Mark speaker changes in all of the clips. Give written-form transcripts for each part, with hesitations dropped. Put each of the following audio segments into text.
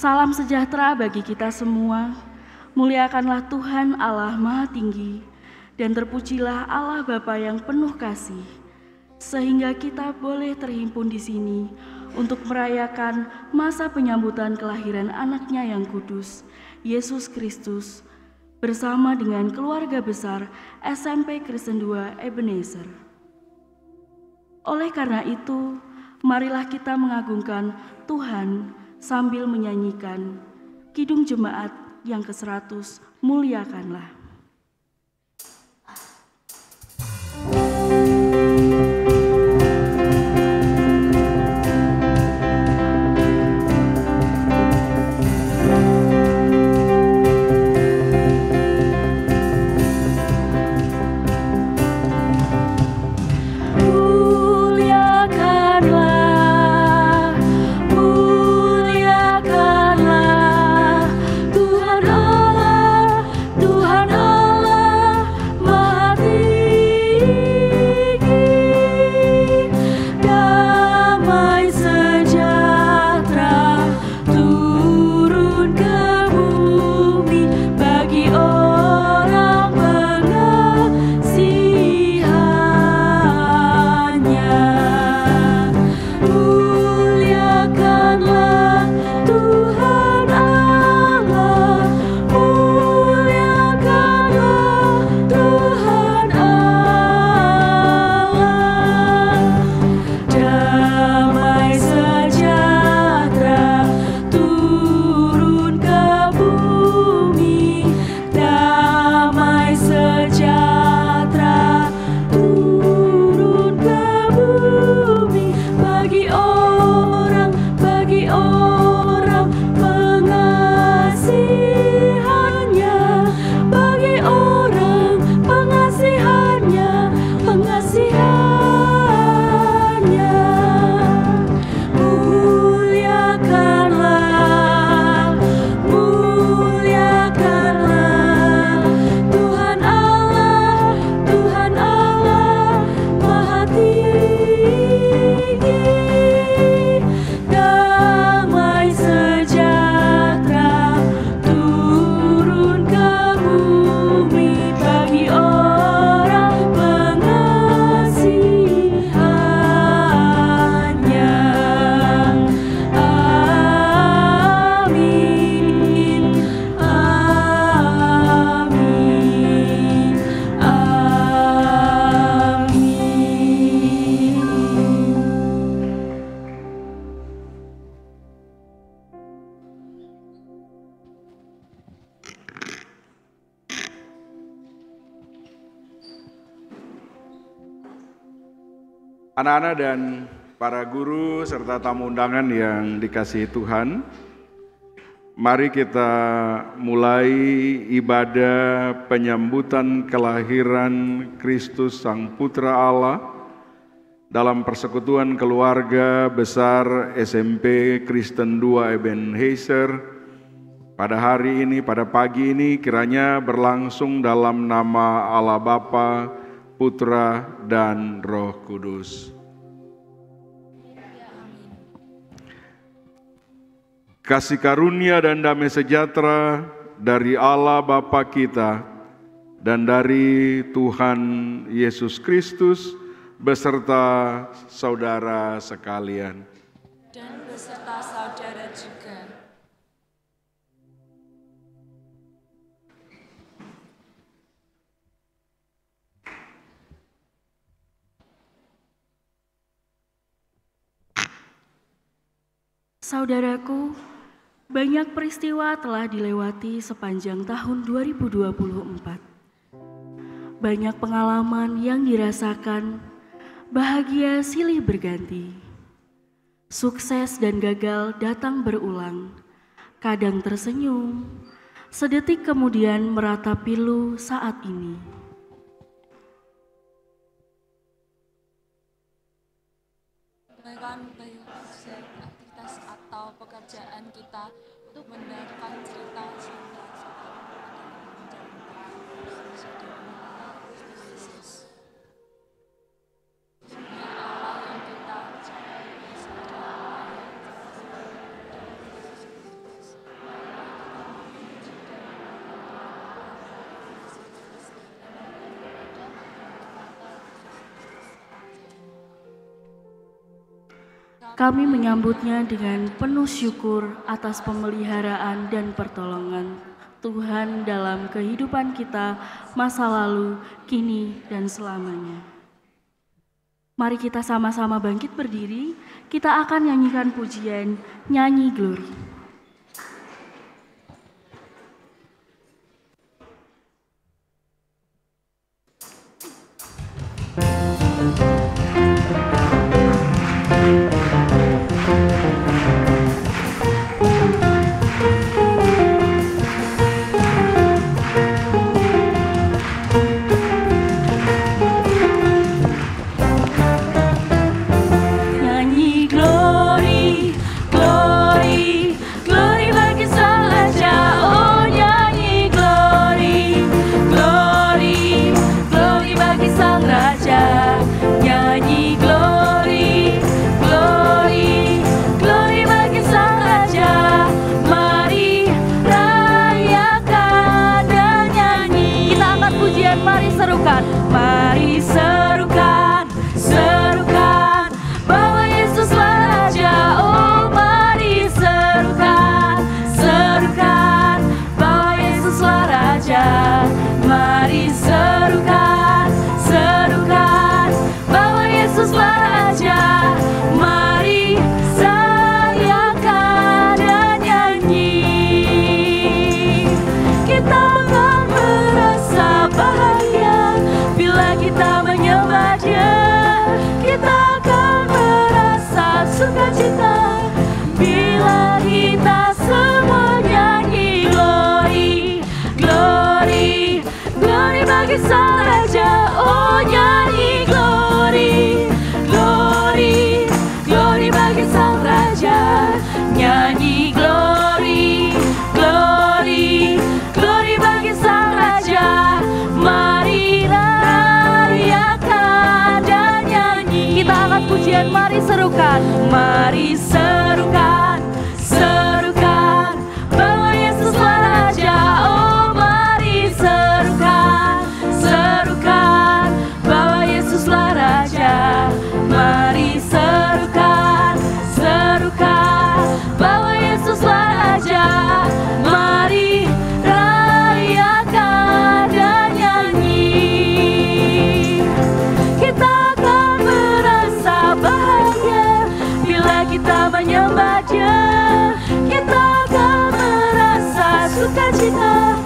Speaker 1: Salam sejahtera bagi kita semua. Muliakanlah Tuhan Allah Maha Tinggi, dan terpujilah Allah Bapa yang penuh kasih, sehingga kita boleh terhimpun di sini untuk merayakan masa penyambutan kelahiran anaknya yang kudus, Yesus Kristus, bersama dengan keluarga besar SMP Kristen 2 Ebenezer. Oleh karena itu, marilah kita mengagungkan Tuhan sambil menyanyikan Kidung Jemaat yang ke-100, Muliakanlah.
Speaker 2: Anak-anak dan para guru serta tamu undangan yang dikasihi Tuhan, mari kita mulai ibadah penyambutan kelahiran Kristus Sang Putra Allah dalam persekutuan keluarga besar SMP Kristen 2 Ebenezer pada hari ini, pada pagi ini, kiranya berlangsung dalam nama Allah Bapa, Putra, dan Roh Kudus. Kasih karunia dan damai sejahtera dari Allah Bapa kita dan dari Tuhan Yesus Kristus beserta saudara sekalian.
Speaker 3: Dan beserta saudara juga.
Speaker 1: Saudaraku, banyak peristiwa telah dilewati sepanjang tahun 2024. Banyak pengalaman yang dirasakan, bahagia silih berganti. Sukses dan gagal datang berulang, kadang tersenyum, sedetik kemudian meratapi pilu saat ini.
Speaker 3: Aktivitas atau pekerjaan kita untuk mendengarkan cerita
Speaker 1: Kami menyambutnya dengan penuh syukur atas pemeliharaan dan pertolongan Tuhan dalam kehidupan kita masa lalu, kini, dan selamanya. Mari kita sama-sama bangkit berdiri, kita akan nyanyikan pujian Nyanyi Glory. Mari serukan, mari serukan, serukan bahwa Yesuslah Raja. Oh mari serukan, serukan bahwa Yesuslah Raja. Mari serukan, serukan bahwa Yesuslah Raja. Mari rayakan dan nyanyi. Kita menyembah Dia, kita akan merasa sukacita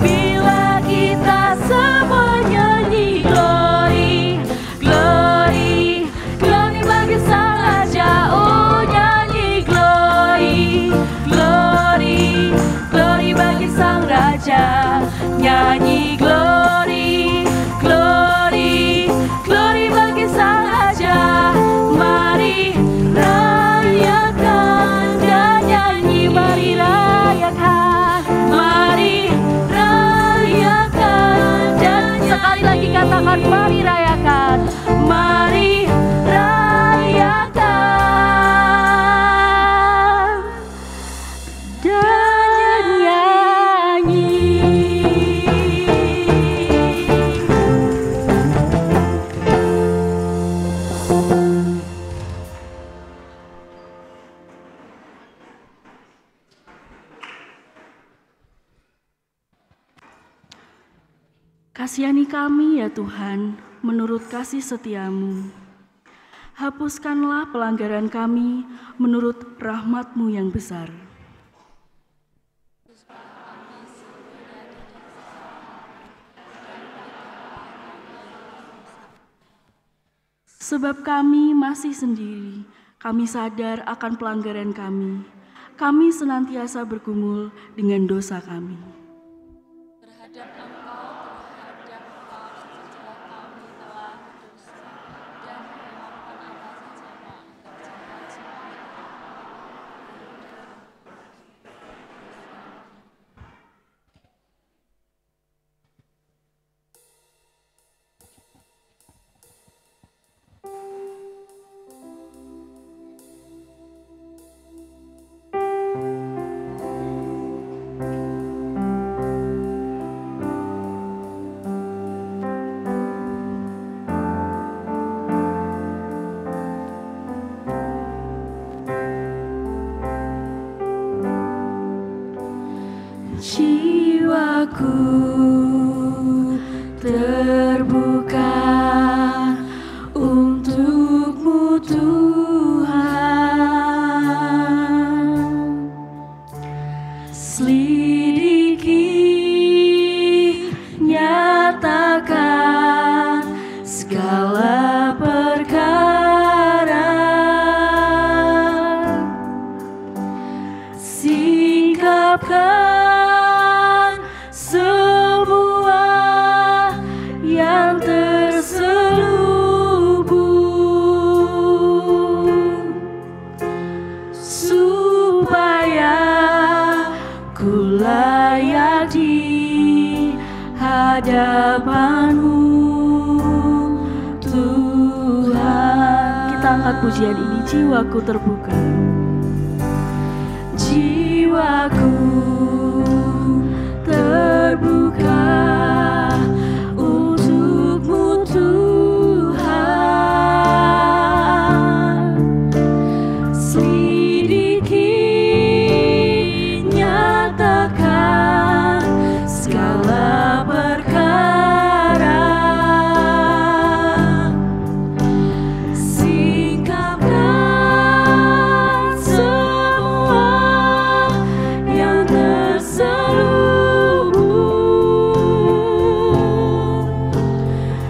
Speaker 1: bila kita semua nyanyi glory, glory, glory bagi Sang Raja. Oh nyanyi glory, glory, glory bagi Sang Raja. Nyanyi glory, glory, glory bagi Sang Raja. Mari rayakan dan nyanyi, mari rayakan, mari rayakan dan sekali lagi katakan mari rayakan, mari rayakan dan nyanyi. Kasihani kami ya Tuhan, menurut kasih setiamu. Hapuskanlah pelanggaran kami menurut rahmat-Mu yang besar. Sebab kami masih sendiri, kami sadar akan pelanggaran kami. Kami senantiasa bergumul dengan dosa kami.
Speaker 3: Terhadap Engkau, sejalah kami telah berdosa dan melakukan apa saja melanggar janji-Mu.
Speaker 1: Jiwaku terbuka untuk-Mu Tuhan. Selidiki, nyatakan segala perkara. Singkapkan semua yang terselubung, supaya ku layak di hadapan-Mu Tuhan. Kita angkat pujian ini, jiwaku terbuka. Jiwaku terbuka untuk-Mu Tuhan. Selidiki, nyatakan segala perkara. Singkapkan semua yang terselubung,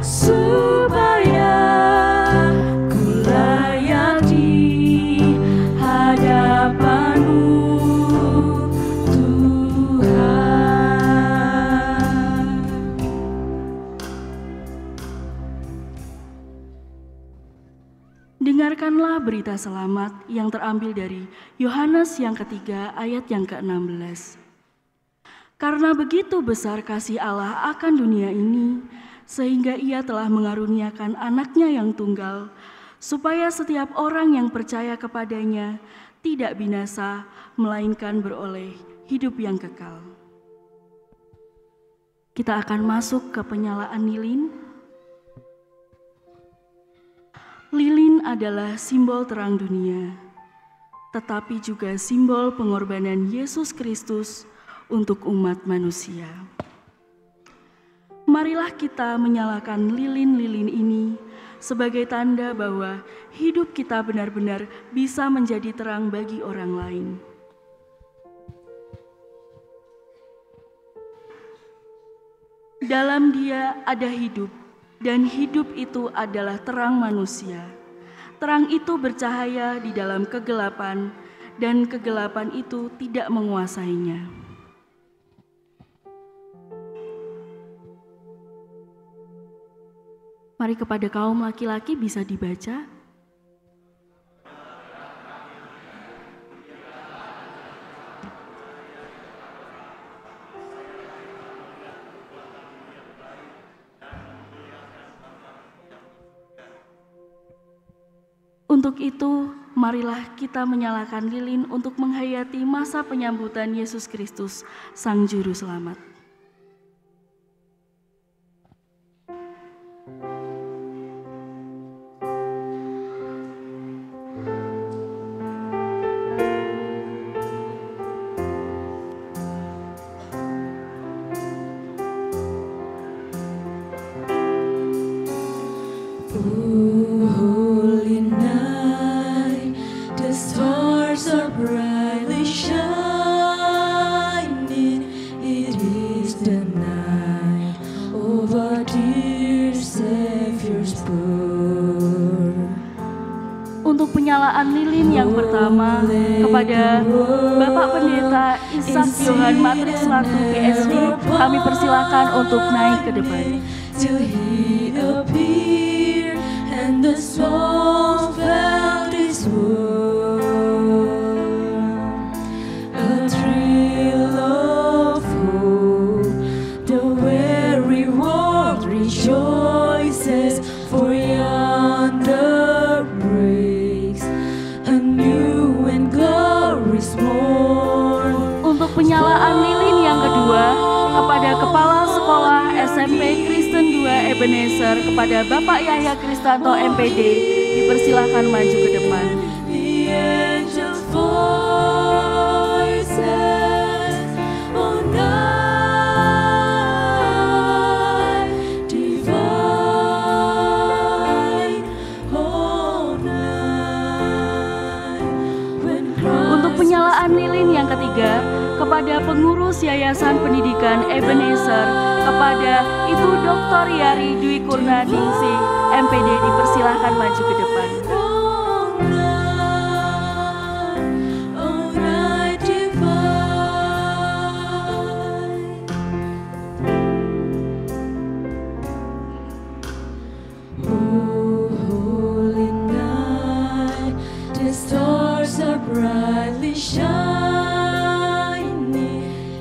Speaker 1: supaya ku layak di hadapan-Mu Tuhan. Dengarkanlah berita selamat yang terambil dari Yohanes yang ketiga ayat yang ke-16. Karena begitu besar kasih Allah akan dunia ini, sehingga Ia telah mengaruniakan anaknya yang tunggal, supaya setiap orang yang percaya kepadanya tidak binasa, melainkan beroleh hidup yang kekal. Kita akan masuk ke penyalaan lilin. Lilin adalah simbol terang dunia, tetapi juga simbol pengorbanan Yesus Kristus untuk umat manusia. Marilah kita menyalakan lilin-lilin ini sebagai tanda bahwa hidup kita benar-benar bisa menjadi terang bagi orang lain. Dalam Dia ada hidup, dan hidup itu adalah terang manusia. Terang itu bercahaya di dalam kegelapan, dan kegelapan itu tidak menguasainya. Mari kepada kaum laki-laki bisa dibaca. Untuk itu, marilah kita menyalakan lilin untuk menghayati masa penyambutan Yesus Kristus, Sang Juru Selamat. Untuk penyalaan lilin yang pertama kepada Bapak Pendeta Ishak Yohan Matrix Latu PSD, kami persilakan untuk naik ke depan.
Speaker 4: Till he appeared and the soul felt his wound, a thrill of hope, the weary world rejoices, for yonder breaks a new and glorious morn.
Speaker 1: Untuk penyalaan lilin yang kedua kepada Kepala Sekolah SMP Kristen 2 Ebenezer, kepada Bapak Yahya Kristanto MPD, dipersilakan maju ke depan.
Speaker 4: The angel voices, oh no.
Speaker 1: ketiga, kepada pengurus Yayasan Pendidikan Ebenezer, kepada Ibu Dr. Yari Dwi Kurnaningsih, MPD, dipersilahkan maju ke depan.
Speaker 4: Brightly shining,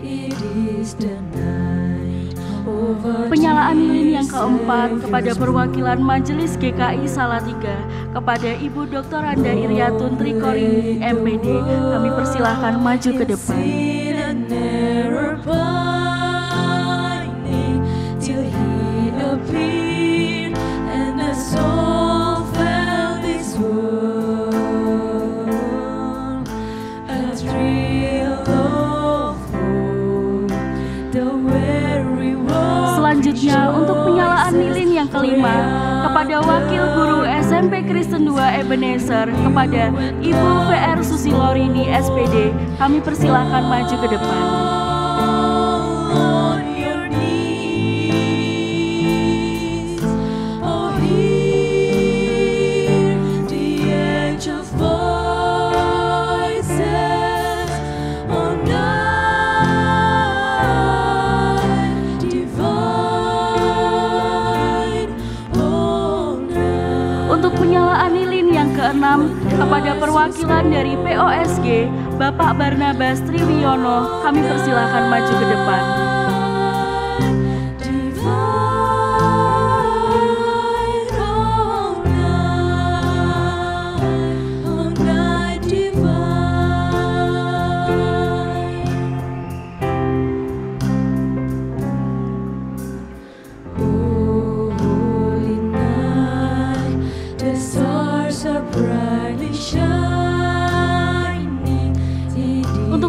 Speaker 4: it is the night over.
Speaker 1: Penyalaan lilin yang keempat kepada perwakilan Majelis GKI Salatiga, kepada Ibu Dr. Anda Iryatun Trikorini, MPD, kami persilahkan maju ke depan. Selanjutnya untuk penyalaan lilin yang kelima kepada Wakil Guru SMP Kristen 2 Ebenezer, kepada Ibu VR Susilorini, SPD, kami persilahkan maju ke depan. Keenam, kepada perwakilan dari POSG, Bapak Barnabas Triwiyono, kami persilahkan maju ke depan.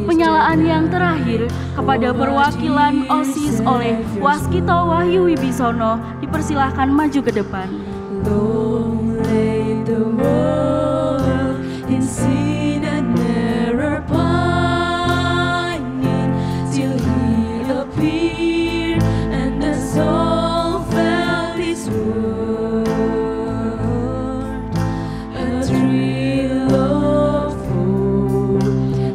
Speaker 1: Penyalaan yang terakhir kepada perwakilan OSIS oleh Waskito Wahyu Wibisono, dipersilahkan maju ke depan.
Speaker 4: Long lay the world in sin and error pining, till he appeared and the soul felt his word. A thrill of hope,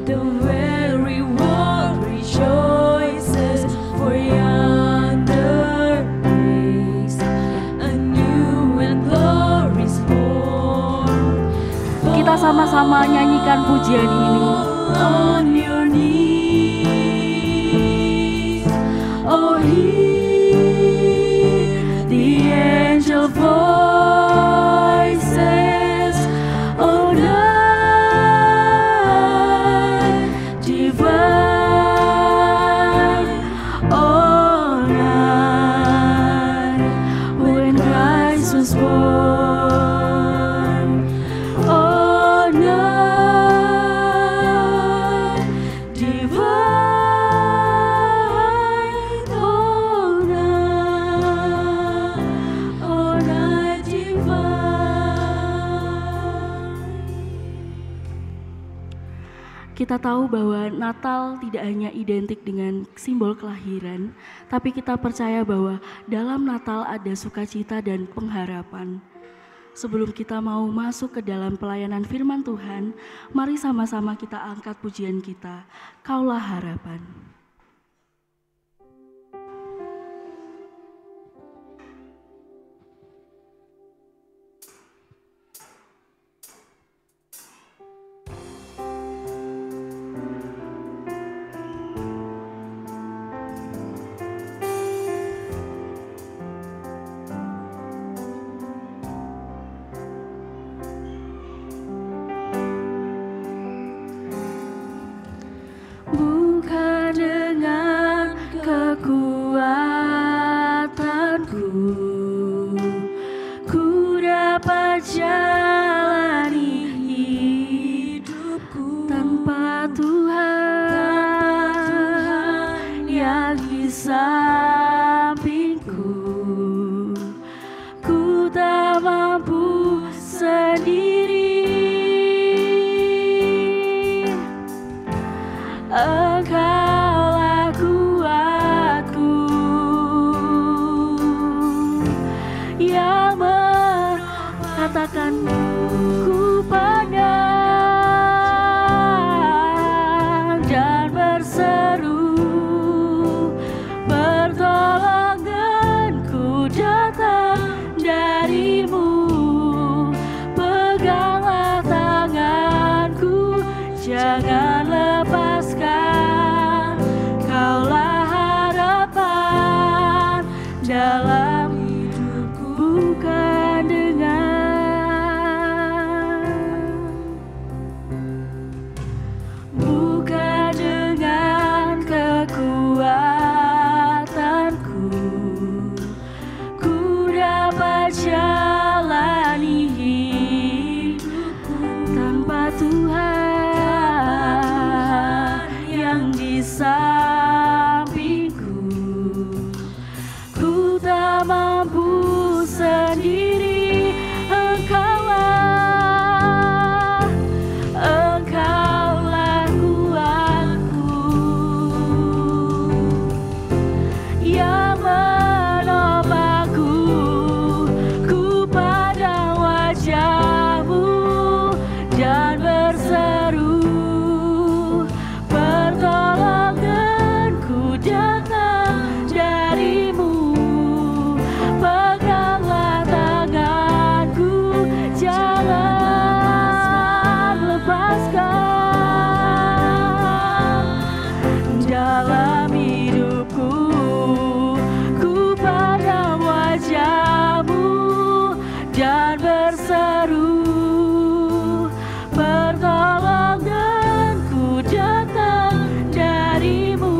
Speaker 4: the very world rejoices, for yonder breaks a new and glorious morn.
Speaker 1: Kita sama-sama nyanyikan pujian ini.
Speaker 4: On your knees, oh hear the angel voices, oh night divine, oh night when Christ was born, oh night divine, oh night divine.
Speaker 1: Kita tahu bahwa Natal tidak hanya identik dengan simbol kelahiran, tapi kita percaya bahwa dalam Natal ada sukacita dan pengharapan. Sebelum kita mau masuk ke dalam pelayanan firman Tuhan, mari sama-sama kita angkat pujian kita, Kaulah Harapan.
Speaker 4: Bukan
Speaker 1: sampingku. Ku tak mampu sendiri, Engkaulah kuatku yang menopangku. Ku pada wajah-Mu dan berseru, pertolonganku datang dari-Mu. Peganglah tanganku, jangan lepaskan. Dalam hidupku, ku pada wajah-Mu dan berseru, pertolonganku datang dari-Mu.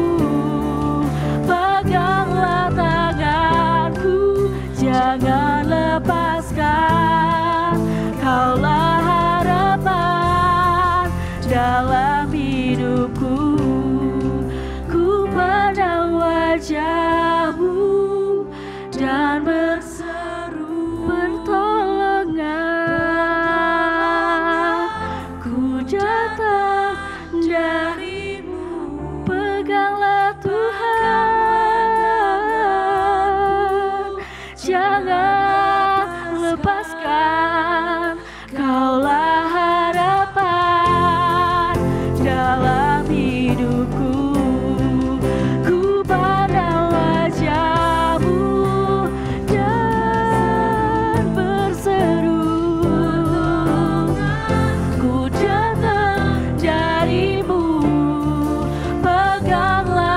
Speaker 1: Peganglah tanganku, jangan lepaskan. Kaulah harapan dalam hidupku. Ku pada wajah-Mu dan berseru, pertolongan ku datang dari-Mu. Peganglah Tuhan, jangan lepaskan. Kaulah harapan dalam hidupku. Ku pada wajah-Mu dan berseru, ku datang dari-Mu. Peganglah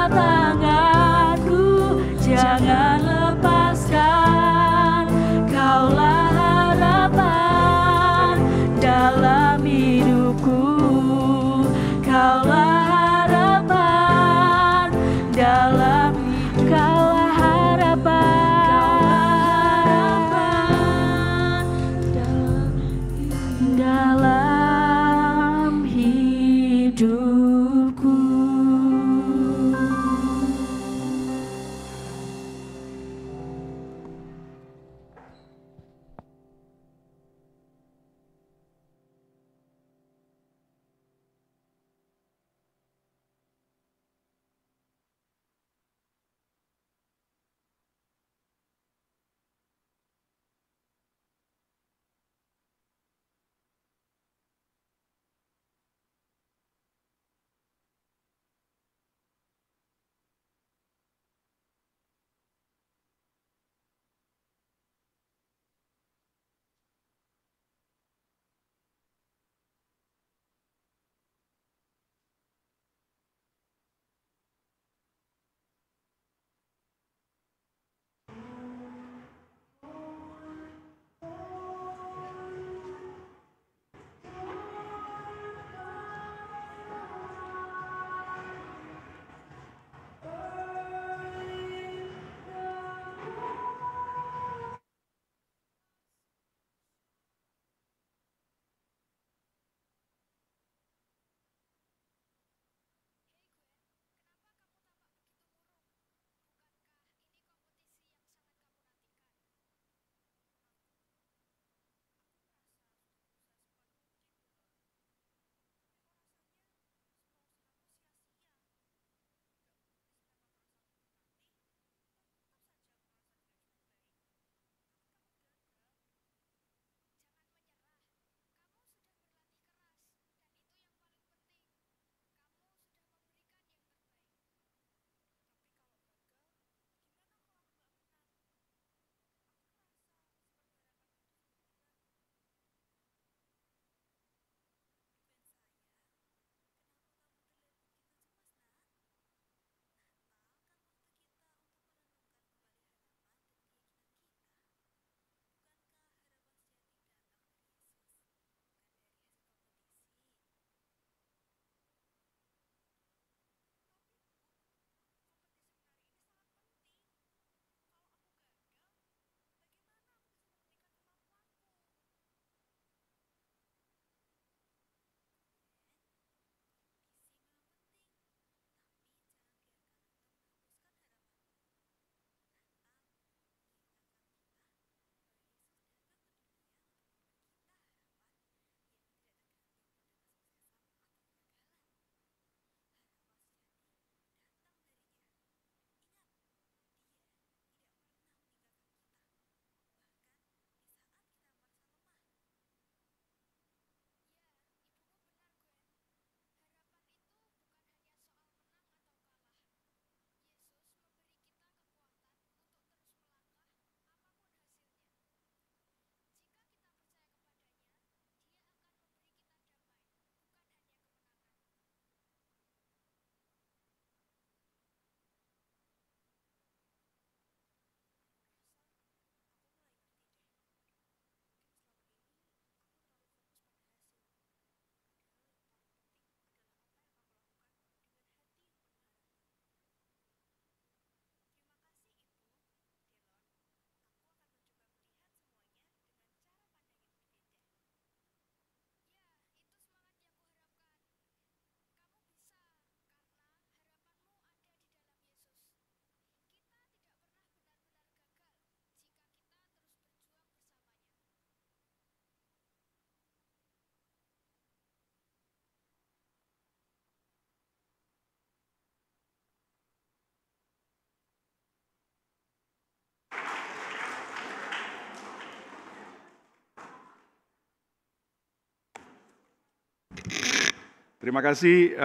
Speaker 2: Terima kasih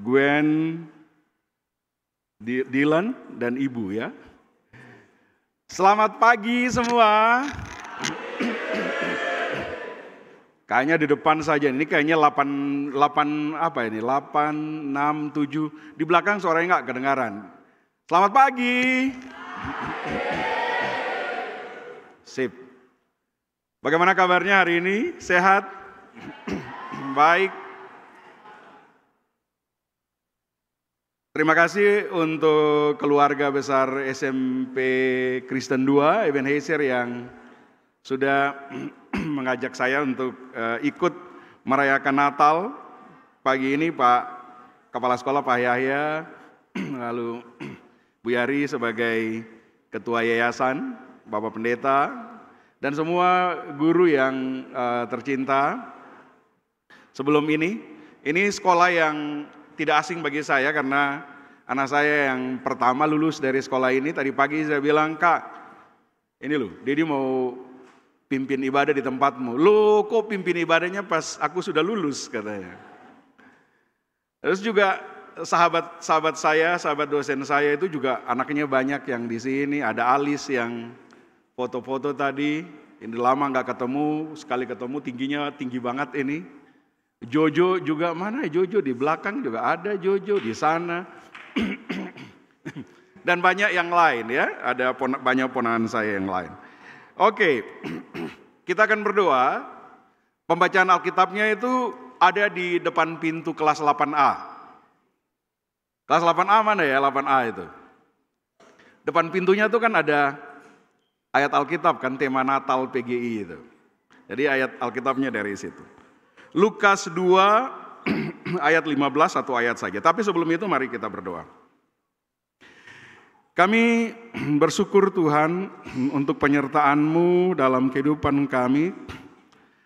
Speaker 2: Gwen, Dylan, dan Ibu ya. Selamat pagi semua. Kayaknya di depan saja, ini kayaknya 8 apa ini? 8, 6, 7. Di belakang suaranya nggak kedengaran. Selamat pagi. Sip. Bagaimana kabarnya hari ini? Sehat? Baik. Terima kasih untuk keluarga besar SMP Kristen 2 Ebenezer yang sudah mengajak saya untuk ikut merayakan Natal pagi ini. Pak Kepala Sekolah Pak Yahya, lalu Bu Yari sebagai Ketua Yayasan, Bapak Pendeta, dan semua guru yang tercinta. Sebelum ini sekolah yang tidak asing bagi saya karena anak saya yang pertama lulus dari sekolah ini. Tadi pagi saya bilang, Kak, ini loh, Dedi mau pimpin ibadah di tempatmu. Loh, kok pimpin ibadahnya pas aku sudah lulus, katanya. Terus juga sahabat saya, sahabat dosen saya itu juga anaknya banyak yang di sini. Ada Alis yang foto-foto tadi, ini lama nggak ketemu, sekali ketemu tingginya tinggi banget ini. Jojo juga, mana Jojo? Di belakang juga ada Jojo, di sana. Dan banyak yang lain ya, ada banyak ponakan saya yang lain. Oke, kita akan berdoa. Pembacaan Alkitabnya itu ada di depan pintu kelas 8A. Kelas 8A mana ya 8A itu? Depan pintunya itu kan ada ayat Alkitab kan, tema Natal PGI itu. Jadi ayat Alkitabnya dari situ. Lukas 2 ayat 15, satu ayat saja. Tapi sebelum itu mari kita berdoa. Kami bersyukur Tuhan untuk penyertaan-Mu dalam kehidupan kami.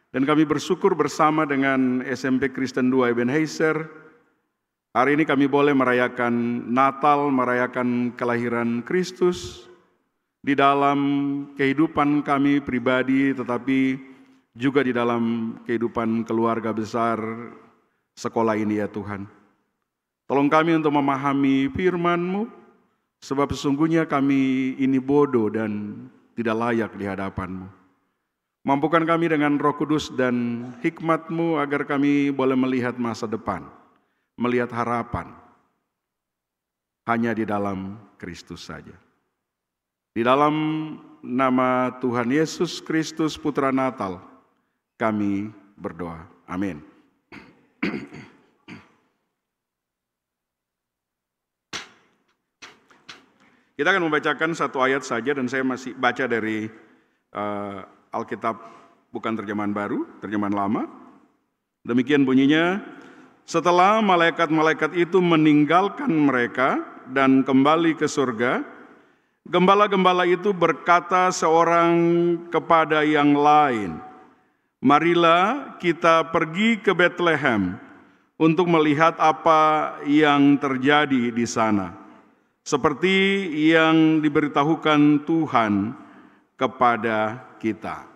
Speaker 2: Dan kami bersyukur bersama dengan SMP Kristen 2 Ebenezer. Hari ini kami boleh merayakan Natal, merayakan kelahiran Kristus. Di dalam kehidupan kami pribadi, tetapi juga di dalam kehidupan keluarga besar sekolah ini ya Tuhan. Tolong kami untuk memahami firman-Mu, sebab sesungguhnya kami ini bodoh dan tidak layak di hadapan-Mu. Mampukan kami dengan Roh Kudus dan hikmat-Mu agar kami boleh melihat masa depan, melihat harapan hanya di dalam Kristus saja. Di dalam nama Tuhan Yesus Kristus Putra Natal, kami berdoa. Amin. Kita akan membacakan satu ayat saja dan saya masih baca dari Alkitab bukan terjemahan baru, terjemahan lama. Demikian bunyinya, setelah malaikat-malaikat itu meninggalkan mereka dan kembali ke surga, gembala-gembala itu berkata seorang kepada yang lain, marilah kita pergi ke Bethlehem untuk melihat apa yang terjadi di sana, seperti yang diberitahukan Tuhan kepada kita.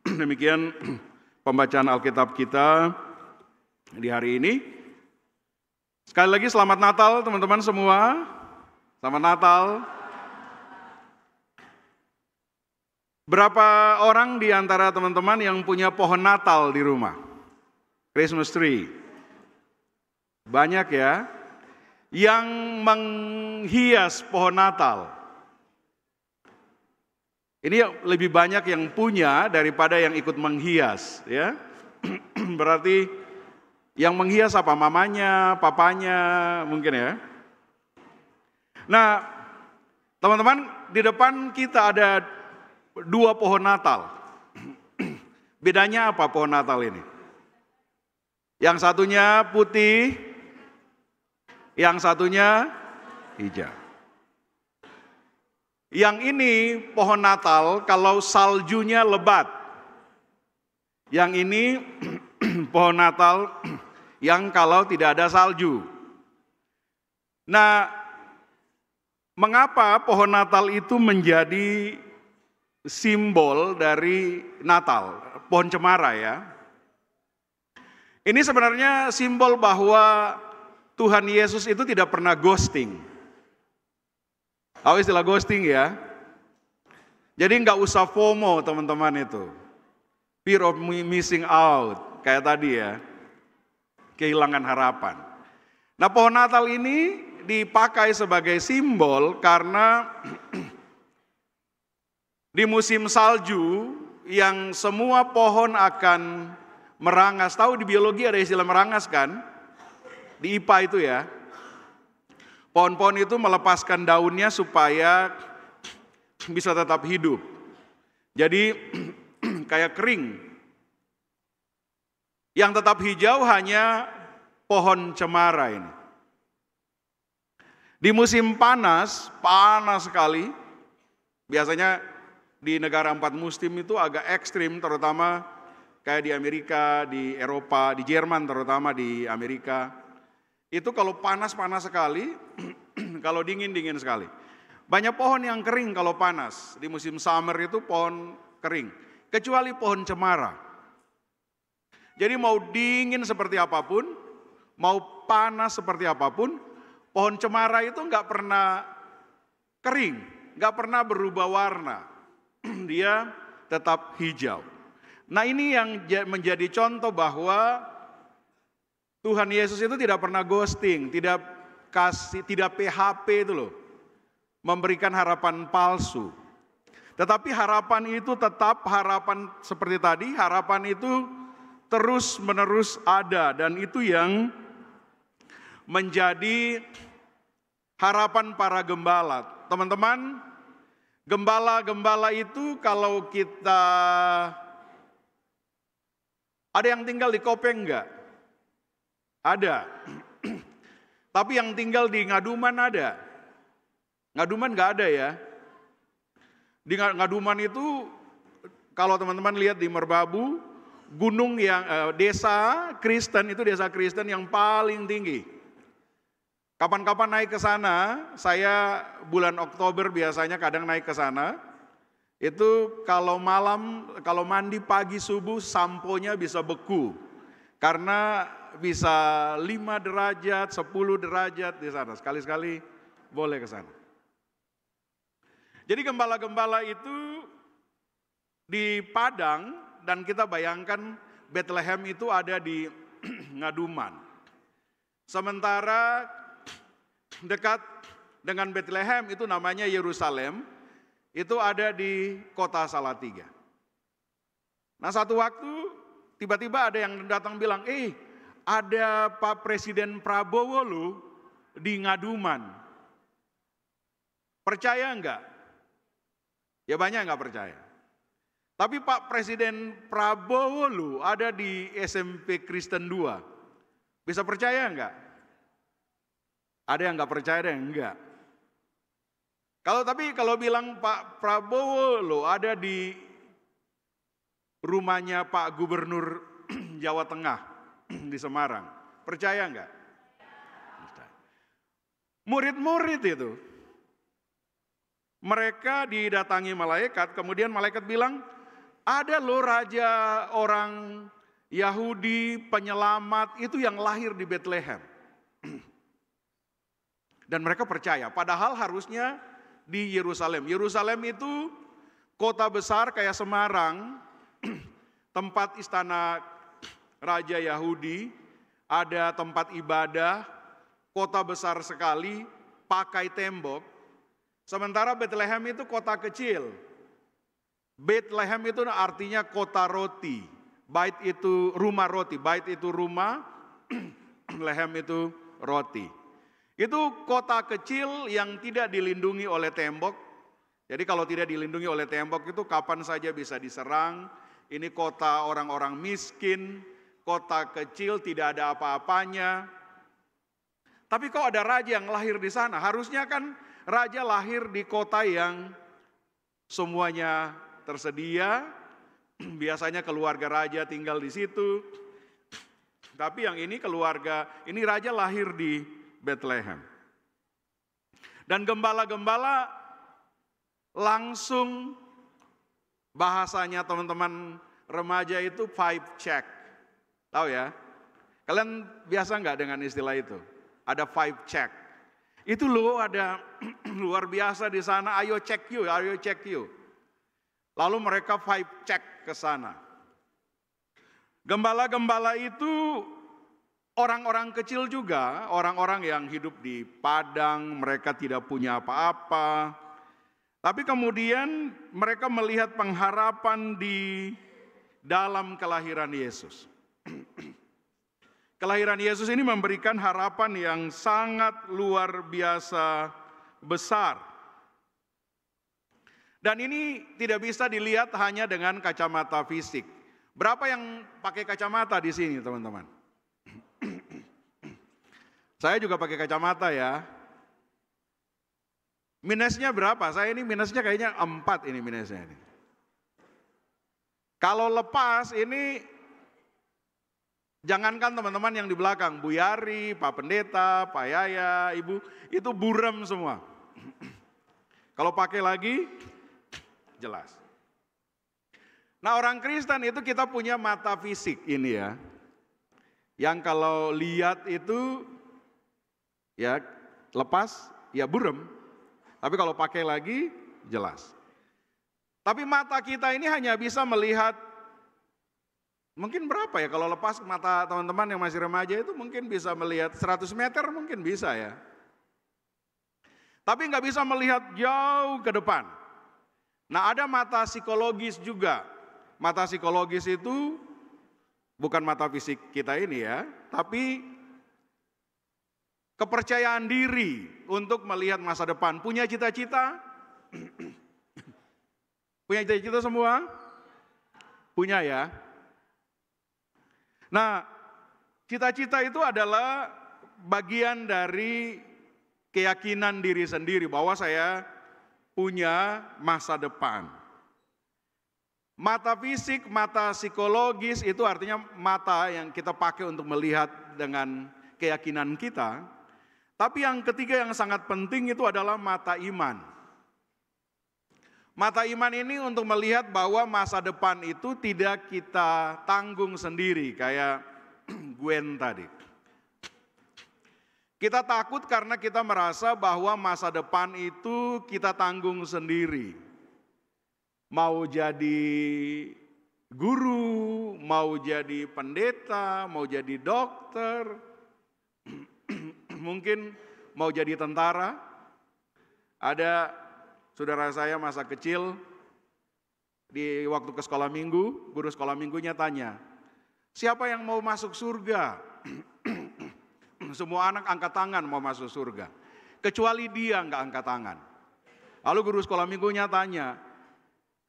Speaker 2: Demikian pembacaan Alkitab kita di hari ini. Sekali lagi selamat Natal teman-teman semua. Selamat Natal. Berapa orang di antara teman-teman yang punya pohon Natal di rumah? Christmas tree. Banyak ya. Yang menghias pohon Natal. Ini lebih banyak yang punya daripada yang ikut menghias, ya. Berarti yang menghias apa? Mamanya, papanya, mungkin ya. Nah, teman-teman, di depan kita ada 2 pohon Natal. Bedanya apa pohon Natal ini? Yang satunya putih, yang satunya hijau. Yang ini pohon Natal kalau saljunya lebat. Yang ini pohon Natal yang kalau tidak ada salju. Nah, mengapa pohon Natal itu menjadi simbol dari Natal? Pohon cemara ya. Ini sebenarnya simbol bahwa Tuhan Yesus itu tidak pernah ghosting. Tahu istilah ghosting ya? Jadi nggak usah FOMO teman-teman itu. Fear of missing out, kayak tadi ya. Kehilangan harapan. Nah, pohon Natal ini dipakai sebagai simbol karena di musim salju yang semua pohon akan merangas. Tahu di biologi ada istilah merangas kan? Di IPA itu ya. Pohon-pohon itu melepaskan daunnya supaya bisa tetap hidup. Jadi kayak kering. Yang tetap hijau hanya pohon cemara ini. Di musim panas, panas sekali. Biasanya di negara 4 musim itu agak ekstrim, terutama kayak di Amerika, di Eropa, di Jerman terutama di Amerika. Itu kalau panas-panas sekali, kalau dingin-dingin sekali. Banyak pohon yang kering kalau panas. Di musim summer itu pohon kering. Kecuali pohon cemara. Jadi mau dingin seperti apapun, mau panas seperti apapun, pohon cemara itu nggak pernah kering, nggak pernah berubah warna. Dia tetap hijau. Nah, ini yang menjadi contoh bahwa Tuhan Yesus itu tidak pernah ghosting, tidak PHP itu loh, memberikan harapan palsu. Tetapi harapan itu tetap harapan seperti tadi, harapan itu terus menerus ada, dan itu yang menjadi harapan para gembala. Teman-teman, gembala-gembala itu kalau kita ada yang tinggal di Kopeng enggak? Ada. Tapi yang tinggal di Ngaduman ada? Ngaduman enggak ada ya? Di Ngaduman itu kalau teman-teman lihat di Merbabu, gunung yang desa Kristen itu desa Kristen yang paling tinggi. Kapan-kapan naik ke sana, saya bulan Oktober biasanya kadang naik ke sana. Itu kalau malam, kalau mandi pagi subuh samponya bisa beku. Karena bisa 5 derajat, 10 derajat di sana. Sekali-sekali boleh ke sana. Jadi gembala-gembala itu di Padang, dan kita bayangkan Bethlehem itu ada di Ngaduman. Sementara dekat dengan Bethlehem itu namanya Yerusalem, itu ada di kota Salatiga. Nah, satu waktu tiba-tiba ada yang datang bilang, ada Pak Presiden Prabowo loh di Ngaduman. Percaya enggak? Ya banyak enggak percaya. Tapi Pak Presiden Prabowo loh ada di SMP Kristen 2. Bisa percaya enggak? Ada yang enggak percaya, ada yang enggak. Kalau bilang Pak Prabowo loh ada di rumahnya Pak Gubernur Jawa Tengah di Semarang. Percaya enggak? Murid-murid itu. Mereka didatangi malaikat, kemudian malaikat bilang, ada loh raja orang Yahudi penyelamat itu yang lahir di Bethlehem. Dan mereka percaya, padahal harusnya di Yerusalem. Yerusalem itu kota besar kayak Semarang, tempat istana raja Yahudi, ada tempat ibadah, kota besar sekali, pakai tembok. Sementara Bethlehem itu kota kecil. Bethlehem itu artinya kota roti. Bait itu rumah roti. Bait itu rumah, lehem itu roti. Itu kota kecil yang tidak dilindungi oleh tembok. Jadi kalau tidak dilindungi oleh tembok itu kapan saja bisa diserang. Ini kota orang-orang miskin, kota kecil tidak ada apa-apanya. Tapi kok ada raja yang lahir di sana? Harusnya kan raja lahir di kota yang semuanya tersedia, biasanya keluarga raja tinggal di situ. Tapi yang ini ini raja lahir di Bethlehem. Dan gembala-gembala langsung bahasanya teman-teman remaja itu vibe check. Tahu ya? Kalian biasa nggak dengan istilah itu? Ada 5 check. Itu loh ada luar biasa di sana, ayo check you, ayo check you. Lalu mereka 5 check ke sana. Gembala-gembala itu orang-orang kecil juga, orang-orang yang hidup di padang, mereka tidak punya apa-apa. Tapi kemudian mereka melihat pengharapan di dalam kelahiran Yesus. Kelahiran Yesus ini memberikan harapan yang sangat luar biasa besar. Dan ini tidak bisa dilihat hanya dengan kacamata fisik. Berapa yang pakai kacamata di sini, teman-teman? Saya juga pakai kacamata ya. Minusnya berapa? Saya ini minusnya kayaknya 4 ini minusnya ini. Kalau lepas ini, jangankan teman-teman yang di belakang, Bu Yari, Pak Pendeta, Pak Yaya, Ibu, itu buram semua. Kalau pakai lagi, jelas. Nah, orang Kristen itu kita punya mata fisik ini ya. Yang kalau lihat itu, ya lepas, ya buram. Tapi kalau pakai lagi, jelas. Tapi mata kita ini hanya bisa melihat, mungkin berapa ya, kalau lepas mata teman-teman yang masih remaja itu mungkin bisa melihat 100 meter mungkin bisa ya. Tapi nggak bisa melihat jauh ke depan. Nah, ada mata psikologis juga. Mata psikologis itu bukan mata fisik kita ini ya, tapi kepercayaan diri untuk melihat masa depan. Punya cita-cita? Punya cita-cita semua? Punya ya. Nah, cita-cita itu adalah bagian dari keyakinan diri sendiri bahwa saya punya masa depan. Mata fisik, mata psikologis itu artinya mata yang kita pakai untuk melihat dengan keyakinan kita. Tapi yang ketiga yang sangat penting itu adalah mata iman. Mata iman ini untuk melihat bahwa masa depan itu tidak kita tanggung sendiri, kayak Gwen tadi. Kita takut karena kita merasa bahwa masa depan itu kita tanggung sendiri. Mau jadi guru, mau jadi pendeta, mau jadi dokter, mungkin mau jadi tentara. Ada saudara saya masa kecil, di waktu ke sekolah minggu, guru sekolah minggunya tanya, siapa yang mau masuk surga? Semua anak angkat tangan mau masuk surga, kecuali dia nggak angkat tangan. Lalu guru sekolah minggunya tanya,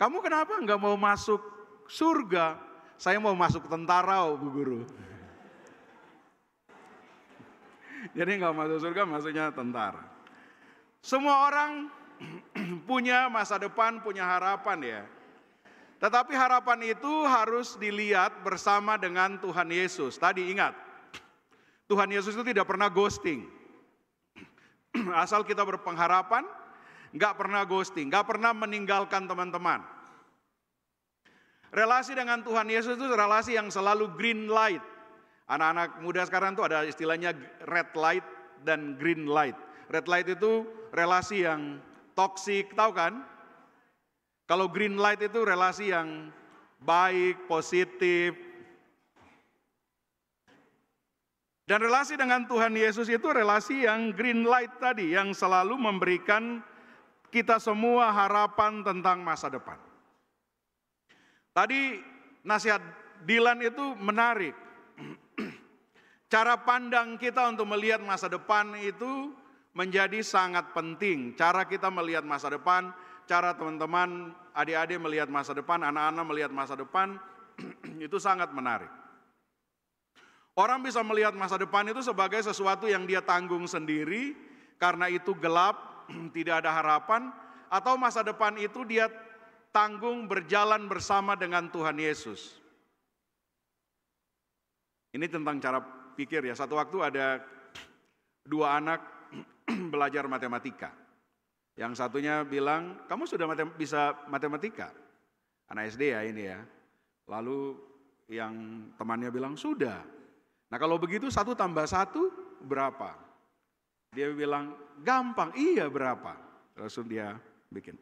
Speaker 2: kamu kenapa nggak mau masuk surga? Saya mau masuk tentara, Bu Guru. Jadi nggak masuk surga, maksudnya tentara. Semua orang punya masa depan, punya harapan ya. Tetapi harapan itu harus dilihat bersama dengan Tuhan Yesus. Tadi ingat, Tuhan Yesus itu tidak pernah ghosting. Asal kita berpengharapan, nggak pernah ghosting, nggak pernah meninggalkan teman-teman. Relasi dengan Tuhan Yesus itu relasi yang selalu green light. Anak-anak muda sekarang tuh ada istilahnya red light dan green light. Red light itu relasi yang toksik, tahu kan? Kalau green light itu relasi yang baik, positif. Dan relasi dengan Tuhan Yesus itu relasi yang green light tadi, yang selalu memberikan kita semua harapan tentang masa depan. Tadi nasihat Dilan itu menarik. Cara pandang kita untuk melihat masa depan itu menjadi sangat penting. Cara kita melihat masa depan, cara teman-teman, adik-adik melihat masa depan, anak-anak melihat masa depan, itu sangat menarik. Orang bisa melihat masa depan itu sebagai sesuatu yang dia tanggung sendiri, karena itu gelap, tidak ada harapan, atau masa depan itu dia tanggung berjalan bersama dengan Tuhan Yesus. Ini tentang cara pikir ya. Satu waktu ada 2 anak belajar matematika. Yang satunya bilang, kamu sudah bisa matematika? Anak SD ya ini ya. Lalu yang temannya bilang, sudah. Nah kalau begitu 1 tambah 1 berapa? Dia bilang, gampang, iya berapa? Langsung dia bikin.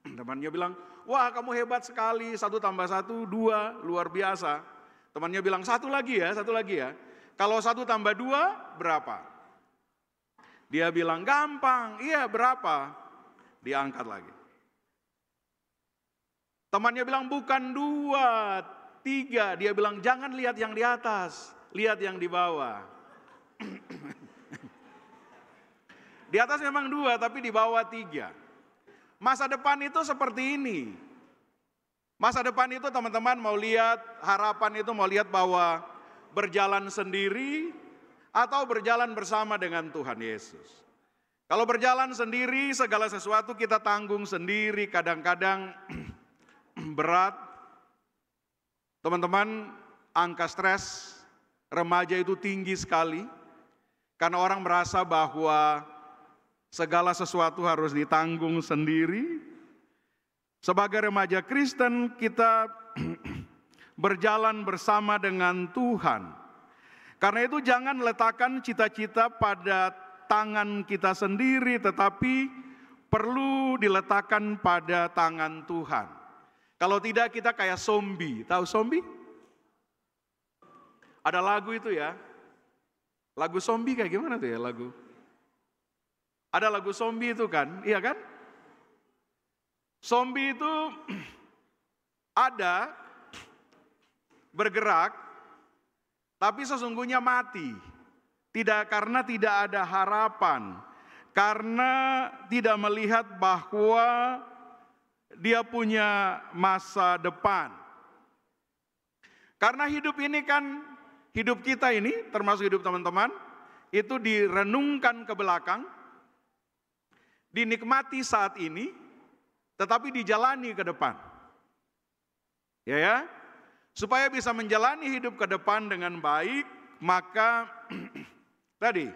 Speaker 2: Temannya bilang, wah kamu hebat sekali, 1 tambah 1, 2, luar biasa. Temannya bilang, satu lagi ya. Kalau 1 tambah 2, berapa? Dia bilang, gampang, iya berapa? Diangkat lagi. Temannya bilang, bukan 2, 3. Dia bilang, jangan lihat yang di atas, lihat yang di bawah. Di atas memang 2, tapi di bawah 3. Masa depan itu seperti ini. Masa depan itu teman-teman mau lihat, harapan itu mau lihat bahwa berjalan sendiri atau berjalan bersama dengan Tuhan Yesus. Kalau berjalan sendiri, segala sesuatu kita tanggung sendiri, kadang-kadang berat. Teman-teman, angka stres remaja itu tinggi sekali. Karena orang merasa bahwa segala sesuatu harus ditanggung sendiri. Sebagai remaja Kristen, kita berjalan bersama dengan Tuhan. Karena itu jangan letakkan cita-cita pada tangan kita sendiri, tetapi perlu diletakkan pada tangan Tuhan. Kalau tidak kita kayak zombie. Tahu zombie? Ada lagu itu ya. Lagu zombie kayak gimana tuh ya lagu? Ada lagu zombie itu kan, iya kan? Zombie itu ada, bergerak, tapi sesungguhnya mati. Karena tidak ada harapan, karena tidak melihat bahwa dia punya masa depan. Karena hidup ini kan, hidup kita ini, termasuk hidup teman-teman, itu direnungkan ke belakang, dinikmati saat ini, tetapi dijalani ke depan. Ya, supaya bisa menjalani hidup ke depan dengan baik, maka tadi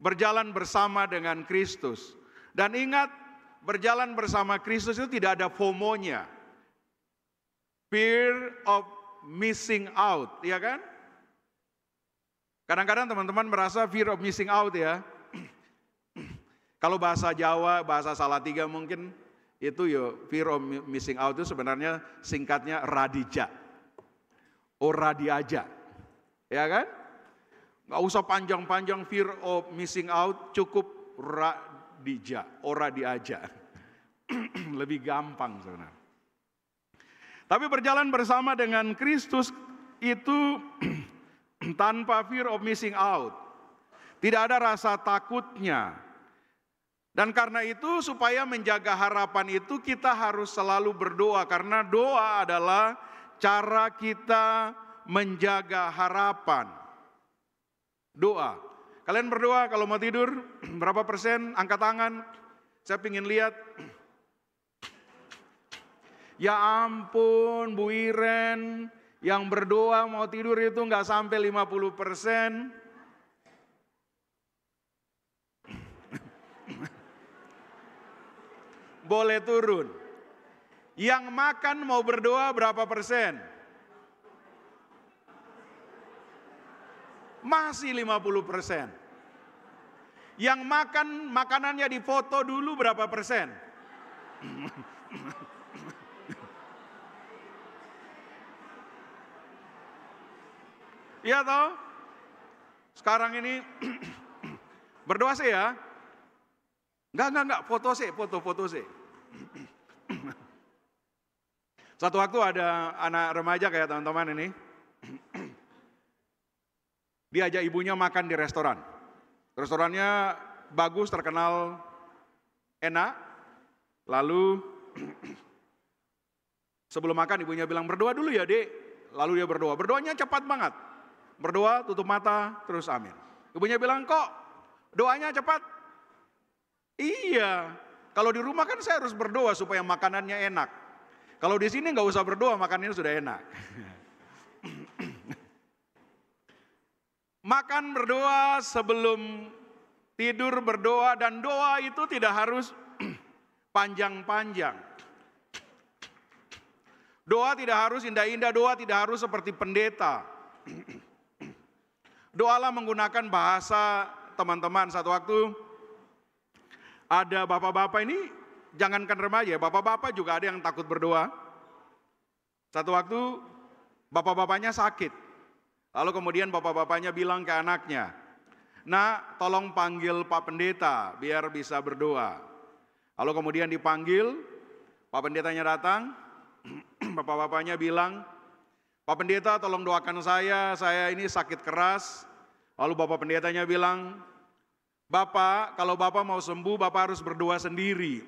Speaker 2: berjalan bersama dengan Kristus. Dan ingat, berjalan bersama Kristus itu tidak ada FOMO-nya. Fear of missing out, ya kan? Kadang-kadang teman-teman merasa fear of missing out ya. Kalau bahasa Jawa, bahasa Salatiga mungkin itu fear of missing out itu sebenarnya singkatnya radija. Ora diajak. Ya kan? Nggak usah panjang-panjang fear of missing out, cukup radija, ora diajak. Lebih gampang sebenarnya. Tapi berjalan bersama dengan Kristus itu tanpa fear of missing out. Tidak ada rasa takutnya. Dan karena itu supaya menjaga harapan itu kita harus selalu berdoa. Karena doa adalah cara kita menjaga harapan. Doa. Kalian berdoa kalau mau tidur berapa persen? Angkat tangan. Saya ingin lihat. Ya ampun Bu Iren, yang berdoa mau tidur itu nggak sampai 50%. Boleh turun. Yang makan mau berdoa berapa persen? Masih 50%. Yang makan makanannya difoto dulu berapa persen? Iya toh? Sekarang ini berdoa sih ya. Enggak, foto sih. Satu waktu ada anak remaja kayak teman-teman ini. Diajak ibunya makan di restoran. Restorannya bagus, terkenal enak. Lalu sebelum makan ibunya bilang berdoa dulu ya Dek. Lalu dia berdoa. Berdoanya cepat banget. Berdoa, tutup mata, terus amin. Ibunya bilang, kok doanya cepat? Iya, kalau di rumah kan saya harus berdoa supaya makanannya enak. Kalau di sini nggak usah berdoa, makanannya sudah enak. Makan berdoa, sebelum tidur berdoa, dan doa itu tidak harus panjang-panjang. Doa tidak harus indah-indah, doa tidak harus seperti pendeta. Doalah menggunakan bahasa teman-teman. Satu waktu ada bapak-bapak ini, jangankan remaja, bapak-bapak juga ada yang takut berdoa. Satu waktu bapak-bapaknya sakit. Lalu kemudian bapak-bapaknya bilang ke anaknya, "Nak, tolong panggil Pak Pendeta biar bisa berdoa." Lalu kemudian dipanggil, Pak Pendetanya datang, bapak-bapaknya bilang, "Pak Pendeta tolong doakan saya ini sakit keras." Lalu Bapak Pendetanya bilang, "Bapak, kalau Bapak mau sembuh, Bapak harus berdoa sendiri."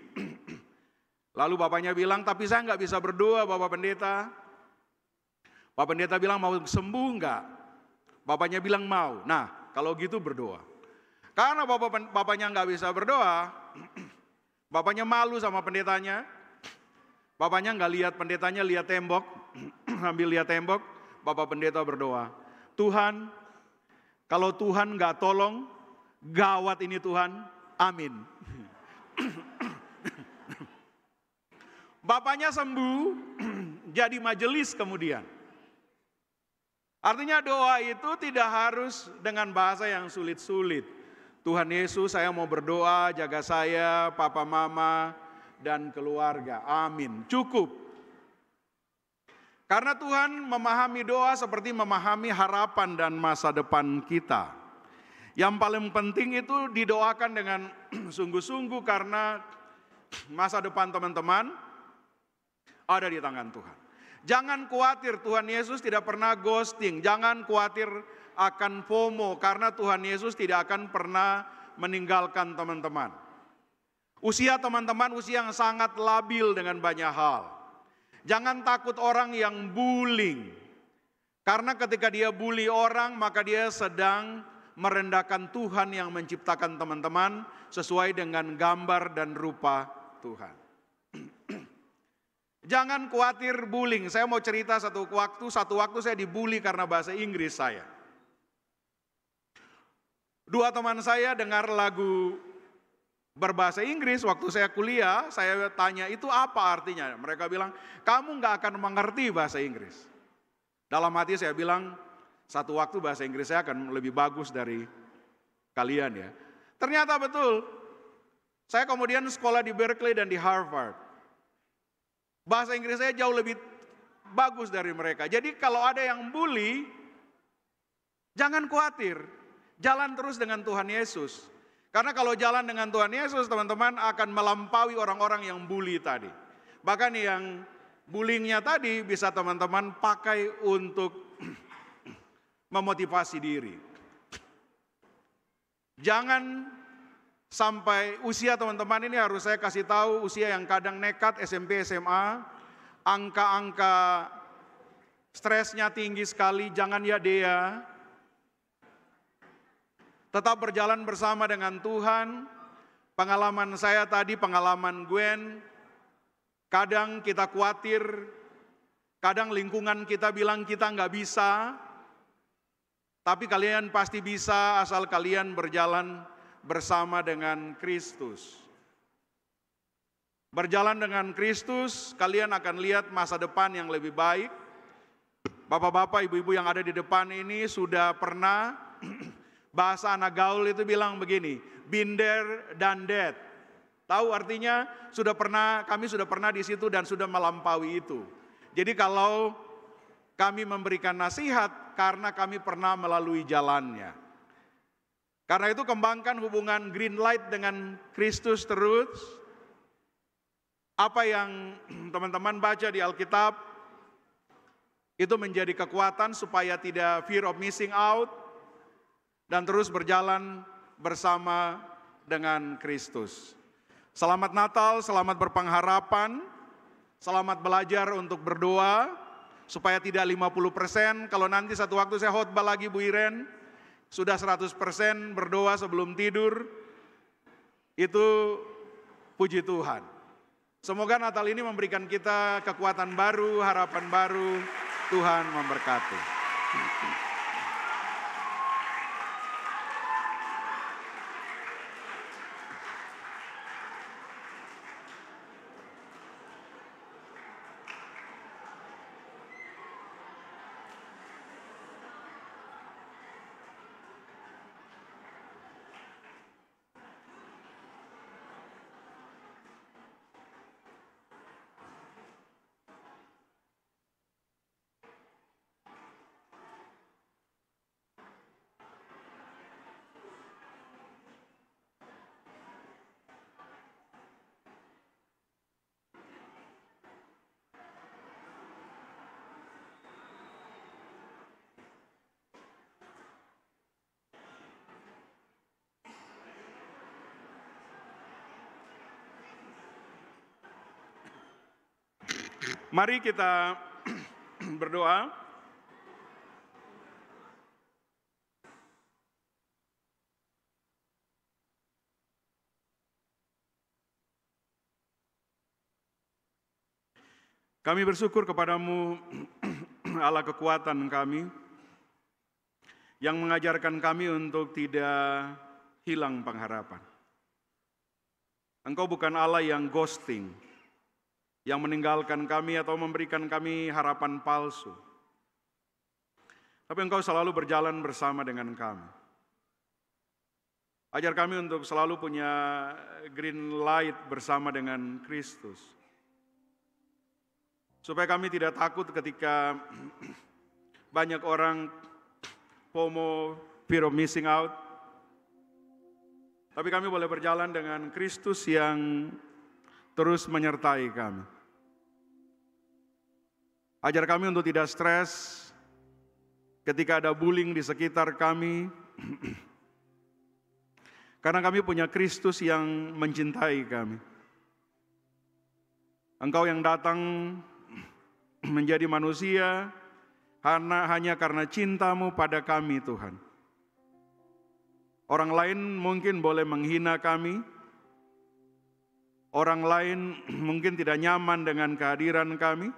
Speaker 2: Lalu bapaknya bilang, "Tapi saya nggak bisa berdoa, Bapak Pendeta." Pak Pendeta bilang, "Mau sembuh nggak?" Bapaknya bilang mau. Nah, kalau gitu berdoa. Karena bapaknya nggak bisa berdoa, bapaknya malu sama pendetanya. Bapaknya nggak lihat pendetanya, lihat tembok. Sambil lihat tembok, Bapak Pendeta berdoa, "Tuhan, kalau Tuhan nggak tolong, gawat ini Tuhan, amin." Bapaknya sembuh, jadi majelis kemudian. Artinya doa itu tidak harus dengan bahasa yang sulit-sulit. "Tuhan Yesus, saya mau berdoa, jaga saya, papa mama, dan keluarga. Amin." Cukup. Karena Tuhan memahami doa seperti memahami harapan dan masa depan kita. Yang paling penting itu didoakan dengan sungguh-sungguh karena masa depan teman-teman ada di tangan Tuhan. Jangan khawatir, Tuhan Yesus tidak pernah ghosting. Jangan khawatir akan FOMO karena Tuhan Yesus tidak akan pernah meninggalkan teman-teman. Usia teman-teman usia yang sangat labil dengan banyak hal. Jangan takut orang yang bullying. Karena ketika dia bully orang, maka dia sedang merendahkan Tuhan yang menciptakan teman-teman sesuai dengan gambar dan rupa Tuhan. Jangan khawatir bullying. Saya mau cerita satu waktu saya dibully karena bahasa Inggris saya. Dua teman saya dengar lagu berbahasa Inggris waktu saya kuliah, saya tanya itu apa artinya. Mereka bilang, "Kamu nggak akan mengerti bahasa Inggris." Dalam hati saya bilang, satu waktu bahasa Inggris saya akan lebih bagus dari kalian ya. Ternyata betul. Saya kemudian sekolah di Berkeley dan di Harvard. Bahasa Inggris saya jauh lebih bagus dari mereka. Jadi kalau ada yang bully, jangan khawatir. Jalan terus dengan Tuhan Yesus. Karena kalau jalan dengan Tuhan Yesus, teman-teman akan melampaui orang-orang yang bully tadi. Bahkan yang bullyingnya tadi bisa teman-teman pakai untuk memotivasi diri. Jangan sampai usia teman-teman ini harus saya kasih tahu, usia yang kadang nekat SMP, SMA, angka-angka stresnya tinggi sekali, jangan ya Dea. Tetap berjalan bersama dengan Tuhan. Pengalaman saya tadi, pengalaman Gwen, kadang kita khawatir, kadang lingkungan kita bilang kita nggak bisa, tapi kalian pasti bisa asal kalian berjalan bersama dengan Kristus. Berjalan dengan Kristus, kalian akan lihat masa depan yang lebih baik. Bapak-bapak, ibu-ibu yang ada di depan ini sudah pernah, bahasa anak gaul itu bilang begini, been there, done that. Tahu artinya kami sudah pernah di situ dan sudah melampaui itu. Jadi kalau kami memberikan nasihat karena kami pernah melalui jalannya. Karena itu kembangkan hubungan green light dengan Kristus terus. Apa yang teman-teman baca di Alkitab itu menjadi kekuatan supaya tidak fear of missing out dan terus berjalan bersama dengan Kristus. Selamat Natal, selamat berpengharapan, selamat belajar untuk berdoa supaya tidak 50%. Kalau nanti satu waktu saya khotbah lagi Bu Iren, sudah 100% berdoa sebelum tidur, itu puji Tuhan. Semoga Natal ini memberikan kita kekuatan baru, harapan baru. Tuhan memberkati. Mari kita berdoa. Kami bersyukur kepadamu, Allah kekuatan kami, yang mengajarkan kami untuk tidak hilang pengharapan. Engkau bukan Allah yang ghosting, yang meninggalkan kami atau memberikan kami harapan palsu. Tapi Engkau selalu berjalan bersama dengan kami. Ajar kami untuk selalu punya green light bersama dengan Kristus. Supaya kami tidak takut ketika banyak orang FOMO, fear of missing out. Tapi kami boleh berjalan dengan Kristus yang terus menyertai kami. Ajar kami untuk tidak stres ketika ada bullying di sekitar kami. Karena kami punya Kristus yang mencintai kami. Engkau yang datang menjadi manusia hanya karena cintamu pada kami, Tuhan. Orang lain mungkin boleh menghina kami. Orang lain mungkin tidak nyaman dengan kehadiran kami.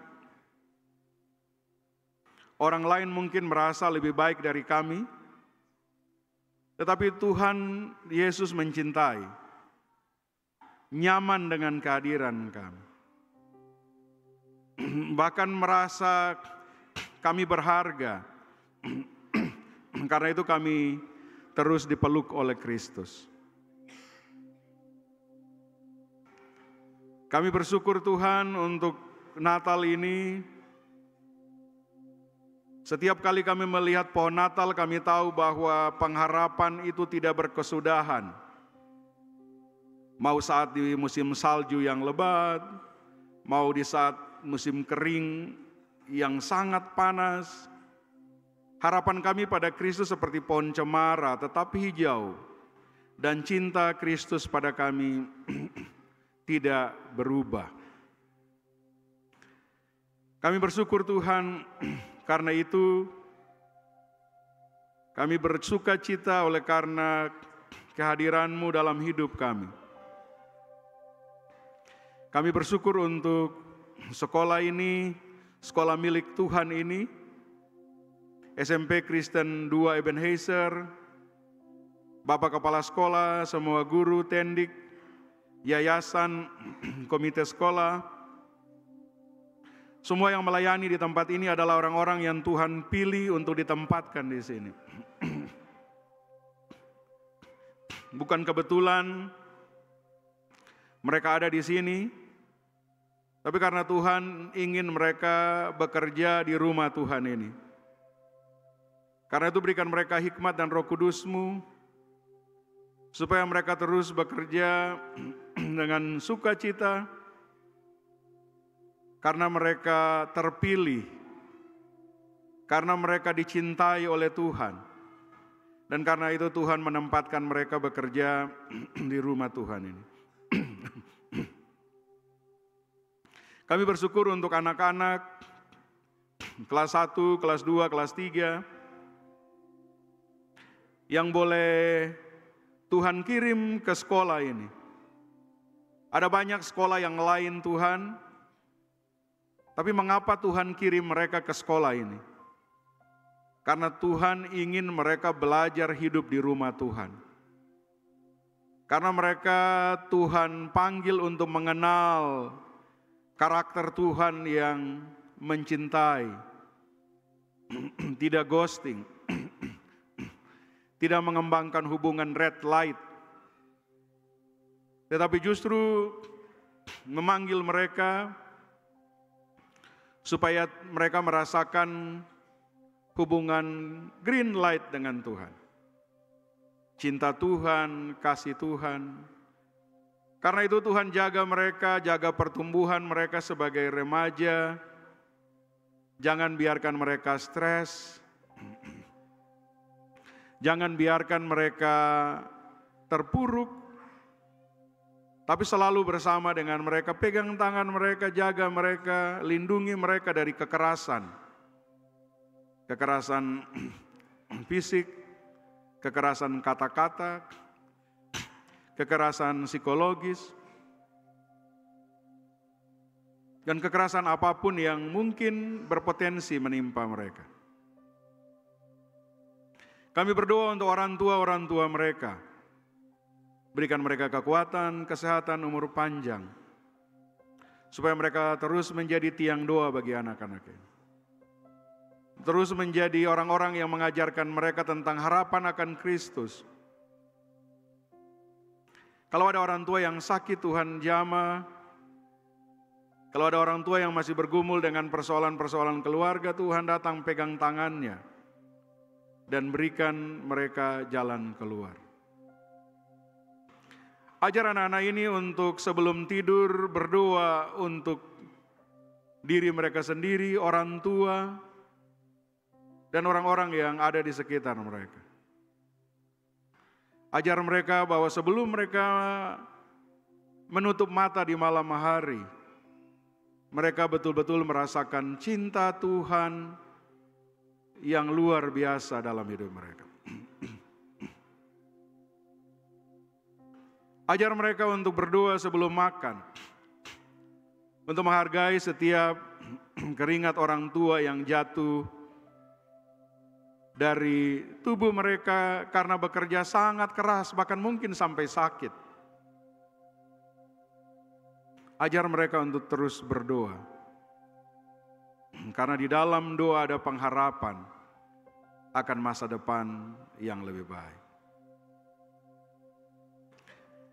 Speaker 2: Orang lain mungkin merasa lebih baik dari kami. Tetapi Tuhan Yesus mencintai, nyaman dengan kehadiran kami. Bahkan merasa kami berharga. Karena itu kami terus dipeluk oleh Kristus. Kami bersyukur Tuhan untuk Natal ini. Setiap kali kami melihat pohon Natal, kami tahu bahwa pengharapan itu tidak berkesudahan. Mau saat di musim salju yang lebat, mau di saat musim kering yang sangat panas. Harapan kami pada Kristus seperti pohon cemara tetap hijau, dan cinta Kristus pada kami tidak berubah. Kami bersyukur Tuhan, karena itu kami bersuka cita oleh karena kehadiran-Mu dalam hidup kami. Kami bersyukur untuk sekolah ini, sekolah milik Tuhan ini, SMP Kristen 2 Ebenezer, Bapak Kepala Sekolah, semua guru, tendik, yayasan, komite sekolah, semua yang melayani di tempat ini adalah orang-orang yang Tuhan pilih untuk ditempatkan di sini. Bukan kebetulan mereka ada di sini, tapi karena Tuhan ingin mereka bekerja di rumah Tuhan ini. Karena itu berikan mereka hikmat dan Roh Kudus-Mu, supaya mereka terus bekerja dengan sukacita, karena mereka terpilih, karena mereka dicintai oleh Tuhan, dan karena itu Tuhan menempatkan mereka bekerja di rumah Tuhan ini. Kami bersyukur untuk anak-anak kelas 1, kelas 2, kelas 3 yang boleh Tuhan kirim ke sekolah ini. Ada banyak sekolah yang lain Tuhan, tapi mengapa Tuhan kirim mereka ke sekolah ini? Karena Tuhan ingin mereka belajar hidup di rumah Tuhan. Karena mereka Tuhan panggil untuk mengenal karakter Tuhan yang mencintai, tidak ghosting, tidak mengembangkan hubungan red light, tetapi justru memanggil mereka supaya mereka merasakan hubungan green light dengan Tuhan. Cinta Tuhan, kasih Tuhan. Karena itu Tuhan jaga mereka, jaga pertumbuhan mereka sebagai remaja. Jangan biarkan mereka stres. Jangan biarkan mereka terpuruk. tapi selalu bersama dengan mereka, pegang tangan mereka, jaga mereka, lindungi mereka dari kekerasan. Kekerasan fisik, kekerasan kata-kata, kekerasan psikologis, dan kekerasan apapun yang mungkin berpotensi menimpa mereka. Kami berdoa untuk orang tua mereka. Berikan mereka kekuatan, kesehatan, umur panjang. Supaya mereka terus menjadi tiang doa bagi anak-anaknya. Terus menjadi orang-orang yang mengajarkan mereka tentang harapan akan Kristus. Kalau ada orang tua yang sakit, Tuhan jamah. Kalau ada orang tua yang masih bergumul dengan persoalan-persoalan keluarga, Tuhan datang pegang tangannya dan berikan mereka jalan keluar. Ajar anak-anak ini untuk sebelum tidur berdoa untuk diri mereka sendiri, orang tua, dan orang-orang yang ada di sekitar mereka. Ajar mereka bahwa sebelum mereka menutup mata di malam hari, mereka betul-betul merasakan cinta Tuhan yang luar biasa dalam hidup mereka. Ajar mereka untuk berdoa sebelum makan, untuk menghargai setiap keringat orang tua yang jatuh dari tubuh mereka karena bekerja sangat keras, bahkan mungkin sampai sakit. Ajar mereka untuk terus berdoa, karena di dalam doa ada pengharapan akan masa depan yang lebih baik.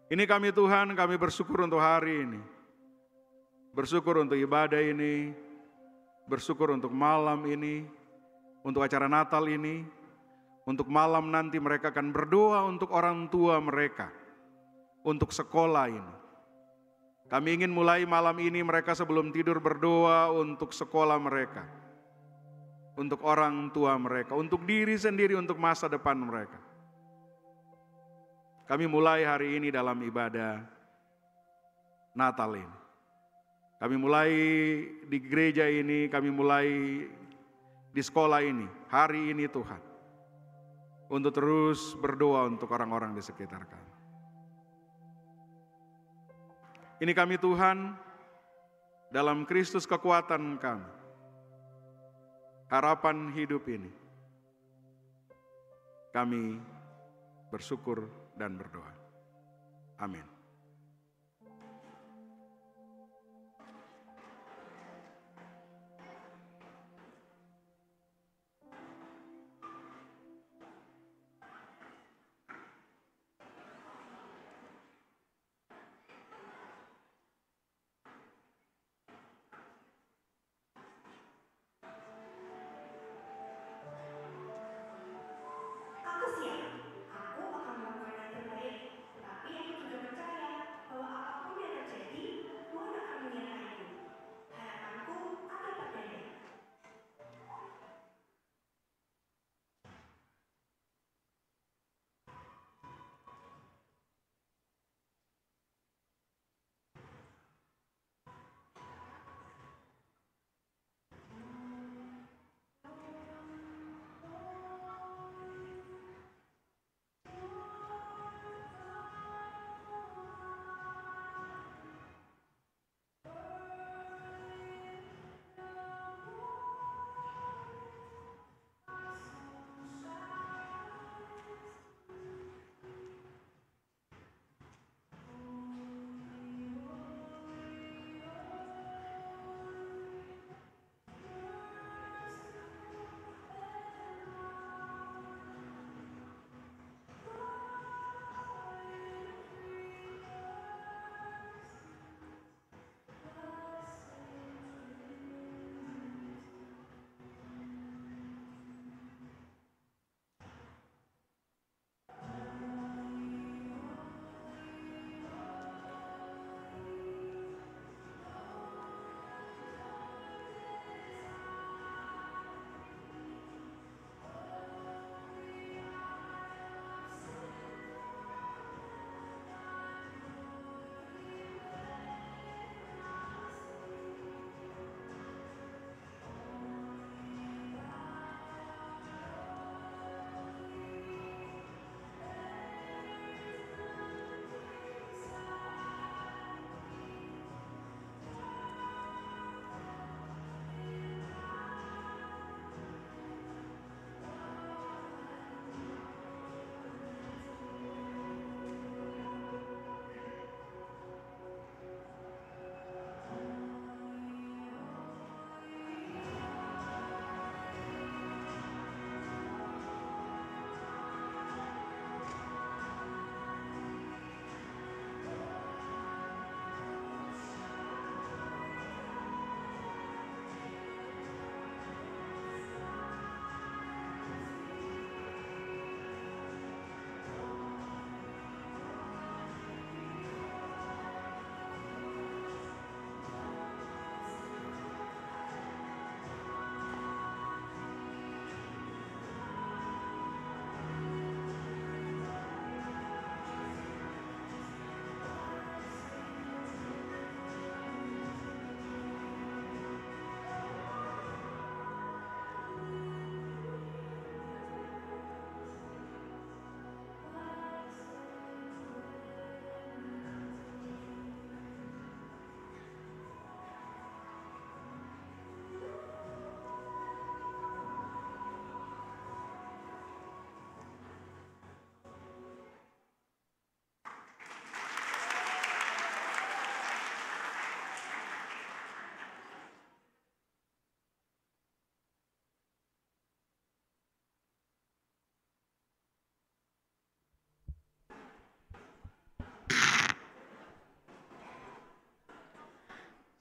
Speaker 2: Ini kami Tuhan, kami bersyukur untuk hari ini. Bersyukur untuk ibadah ini. Bersyukur untuk malam ini. Untuk acara Natal ini. Untuk malam nanti mereka akan berdoa untuk orang tua mereka. Untuk sekolah ini. Kami ingin mulai malam ini mereka sebelum tidur berdoa untuk sekolah mereka. Untuk orang tua mereka. Untuk diri sendiri, untuk masa depan mereka. Kami mulai hari ini dalam ibadah Natal ini. Kami mulai di gereja ini, kami mulai di sekolah ini, hari ini Tuhan. Untuk terus berdoa untuk orang-orang di sekitar kami. Ini kami Tuhan, dalam Kristus kekuatan kami. Harapan hidup ini. Kami bersyukur dan berdoa. Amin.
Speaker 5: Aku siap, aku akan melakukan yang terbaik, tapi aku juga percaya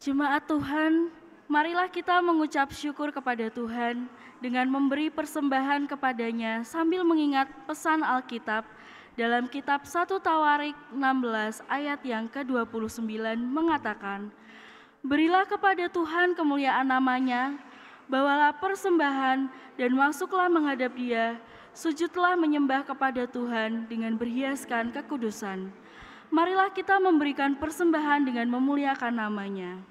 Speaker 1: Jemaat Tuhan, marilah kita mengucap syukur kepada Tuhan dengan memberi persembahan kepadanya sambil mengingat pesan Alkitab dalam kitab 1 Tawarik 16 ayat yang ke-29 mengatakan, "Berilah kepada Tuhan kemuliaan namanya, bawalah persembahan dan masuklah menghadap Dia, sujudlah menyembah kepada Tuhan dengan berhiaskan kekudusan." Marilah kita memberikan persembahan dengan memuliakan namanya.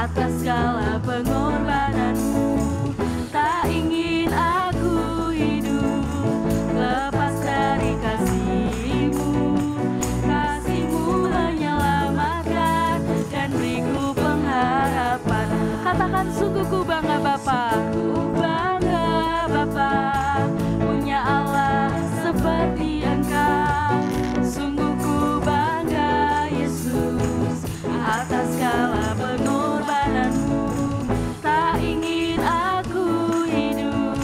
Speaker 4: Atas segala pengorbananmu, tak ingin aku hidup lepas dari kasih-Mu. Kasih-Mu menyelamatkan dan beriku pengharapan. Katakan, sungguh ku bangga Bapa, ku bangga Bapa, punya Allah seperti Engkau. Sungguh ku bangga Yesus atas segala pengorbananmu. Tak ingin aku hidup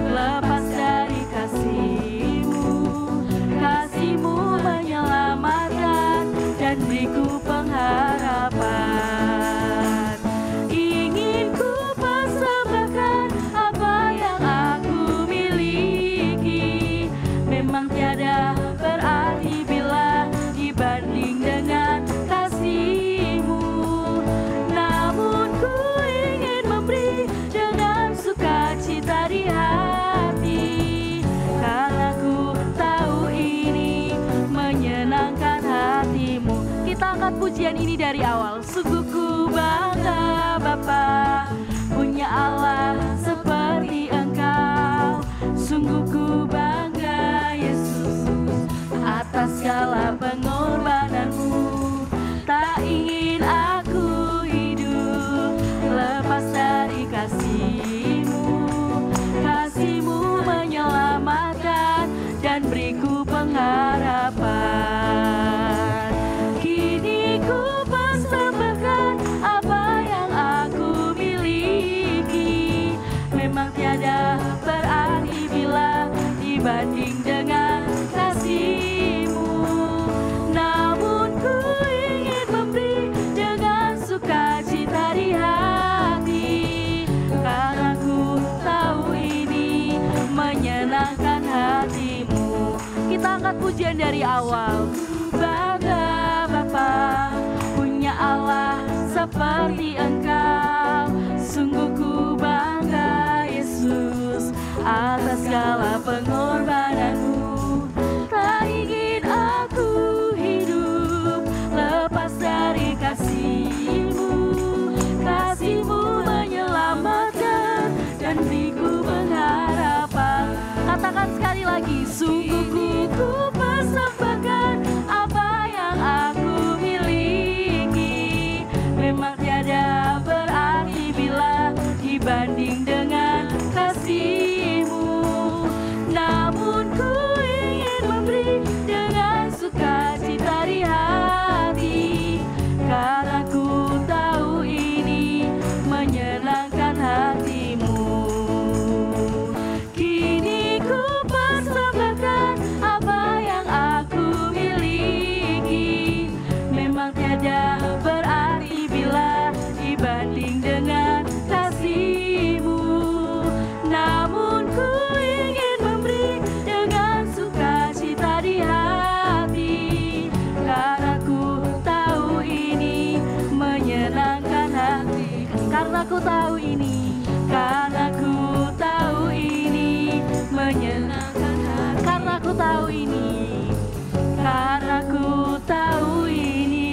Speaker 4: lepas dari kasih-Mu. Kasih-Mu menyelamatkan dan beriku pengharapan. Ingin ku persembahkan apa yang aku miliki. Memang tiada berarti bila dibanding dengan kasih-Mu. Namun ku ingin memberi dengan sukacita di hati, karena ku tahu ini menyenangkan hati-Mu. Kita angkat pujian ini dari awal. Sungguh ku bangga Bapa, punya Allah seperti Engkau. Sungguh ku bangga Yesus atas segala pengorbananmu. Tak ingin aku hidup lepas dari kasih-Mu. Kasih-Mu menyelamatkan dan beriku pengharapan. Kini ku persembahkan apa yang aku miliki. Memang tiada berarti bila dibanding dengan kasih-Mu. Namun ku ingin memberi dengan sukacita di hati, karena ku tahu ini menyenangkan hati-Mu. Kita angkat pujian dari awal. Bangga Bapa, punya Allah seperti Engkau. Sungguh ku bangga Yesus atas segala pengorbananmu. Tak ingin aku hidup lepas dari kasih-Mu. Kasih-Mu menyelamatkan dan beriku pengharapan. Katakan sekali lagi, sungguh ku persembahkan apa yang aku miliki. Memang tiada berarti bila dibanding dengan kasih-Mu. Namun ku ingin memberi dengan sukacita di hati, karena ku tahu ini menyenangkan hati-Mu. Kini ku persembahkan apa yang aku miliki. Memang tiada berarti bila dibanding dengan kasih-Mu. Namun ku ingin memberi dengan sukacita di hati, karena ku tahu ini menyenangkan hati. Karena ku tahu ini, karena ku tahu ini menyenangkan hati. Karena ku tahu ini, karena ku tahu ini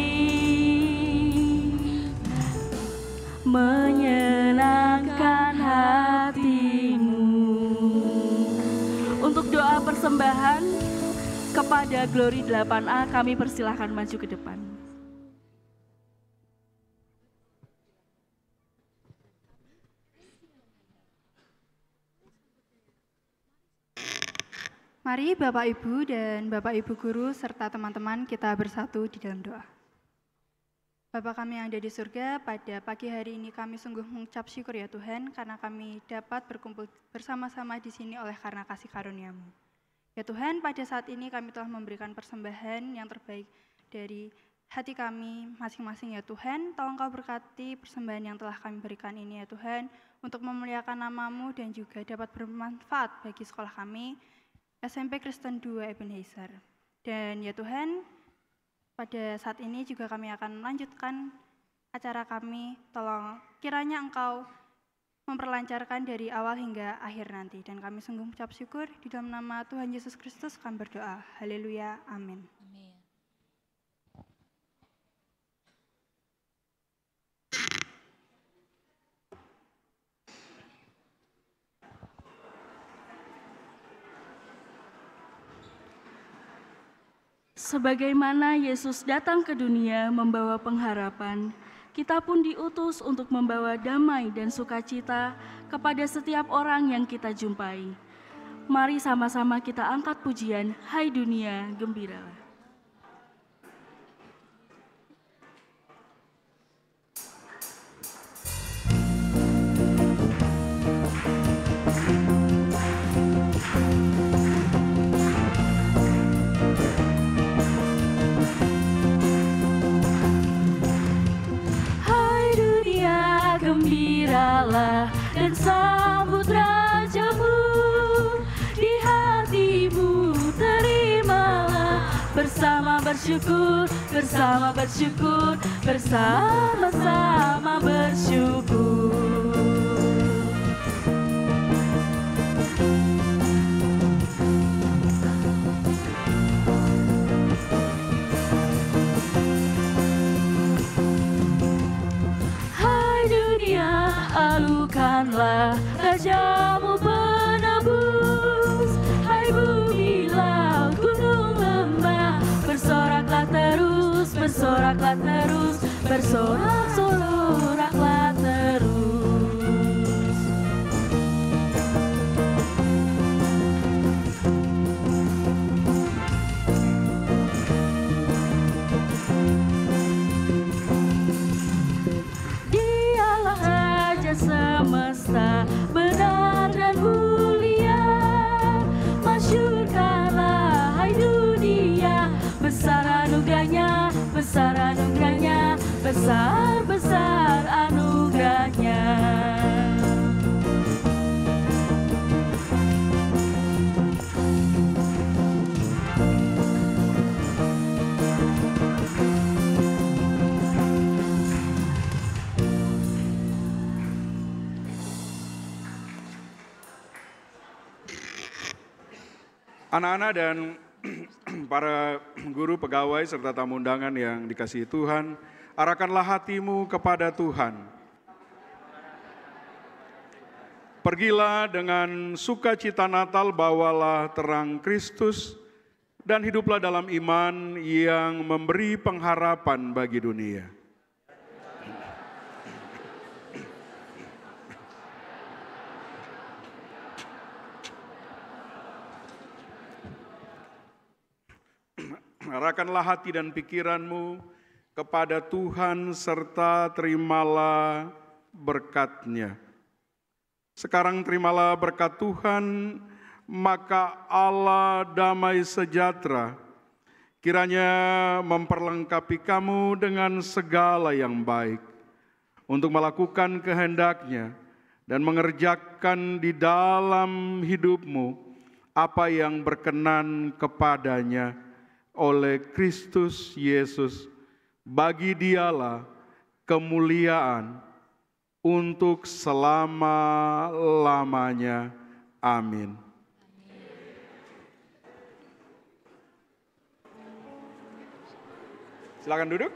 Speaker 4: menyenangkan hati-Mu. Untuk doa persembahan,
Speaker 1: Kepada Glory 8A kami persilahkan maju ke depan.
Speaker 5: Mari Bapak Ibu dan Bapak Ibu Guru serta teman-teman kita bersatu di dalam doa. Bapa kami yang ada di surga, pada pagi hari ini kami sungguh mengucap syukur ya Tuhan, karena kami dapat berkumpul bersama-sama di sini oleh karena kasih karunia-Mu. Ya Tuhan, pada saat ini kami telah memberikan persembahan yang terbaik dari hati kami masing-masing ya Tuhan. Tolong Kau berkati persembahan yang telah kami berikan ini ya Tuhan, untuk memuliakan nama-Mu dan juga dapat bermanfaat bagi sekolah kami, SMP Kristen 2 Ebenezer. Dan ya Tuhan, pada saat ini juga kami akan melanjutkan acara kami. Tolong kiranya Engkau memperlancarkan dari awal hingga akhir nanti. Dan kami sungguh mengucap syukur di dalam nama Tuhan Yesus Kristus kami berdoa. Haleluya. Amin.
Speaker 3: Amin.
Speaker 1: Sebagaimana Yesus datang ke dunia membawa pengharapan, kita pun diutus untuk membawa damai dan sukacita kepada setiap orang yang kita jumpai. Mari sama-sama kita angkat pujian, Hai dunia, gembiralah. Gembiralah dan sambut Rajamu, di hatimu terimalah bersama bersyukur, bersama-sama bersyukur. Alukanlah Rajamu penebus, hai bumi laut gunung lembah, bersoraklah terus, bersorak-soraklah terus. Dialah Raja semesta, benar dan mulia, masyurkanlah hai dunia, besar anugerahnya, besar anugerahnya.
Speaker 2: Anak-anak dan para guru, pegawai, serta tamu undangan yang dikasihi Tuhan, arahkanlah hatimu kepada Tuhan. Pergilah dengan sukacita Natal, bawalah terang Kristus, dan hiduplah dalam iman yang memberi pengharapan bagi dunia. Arahkanlah hati dan pikiranmu kepada Tuhan serta terimalah berkat-Nya. Sekarang terimalah berkat Tuhan, maka Allah damai sejahtera kiranya memperlengkapi kamu dengan segala yang baik untuk melakukan kehendak-Nya dan mengerjakan di dalam hidupmu apa yang berkenan kepadanya oleh Kristus Yesus. Bagi Dialah kemuliaan untuk selama-lamanya. Amin. Silakan duduk.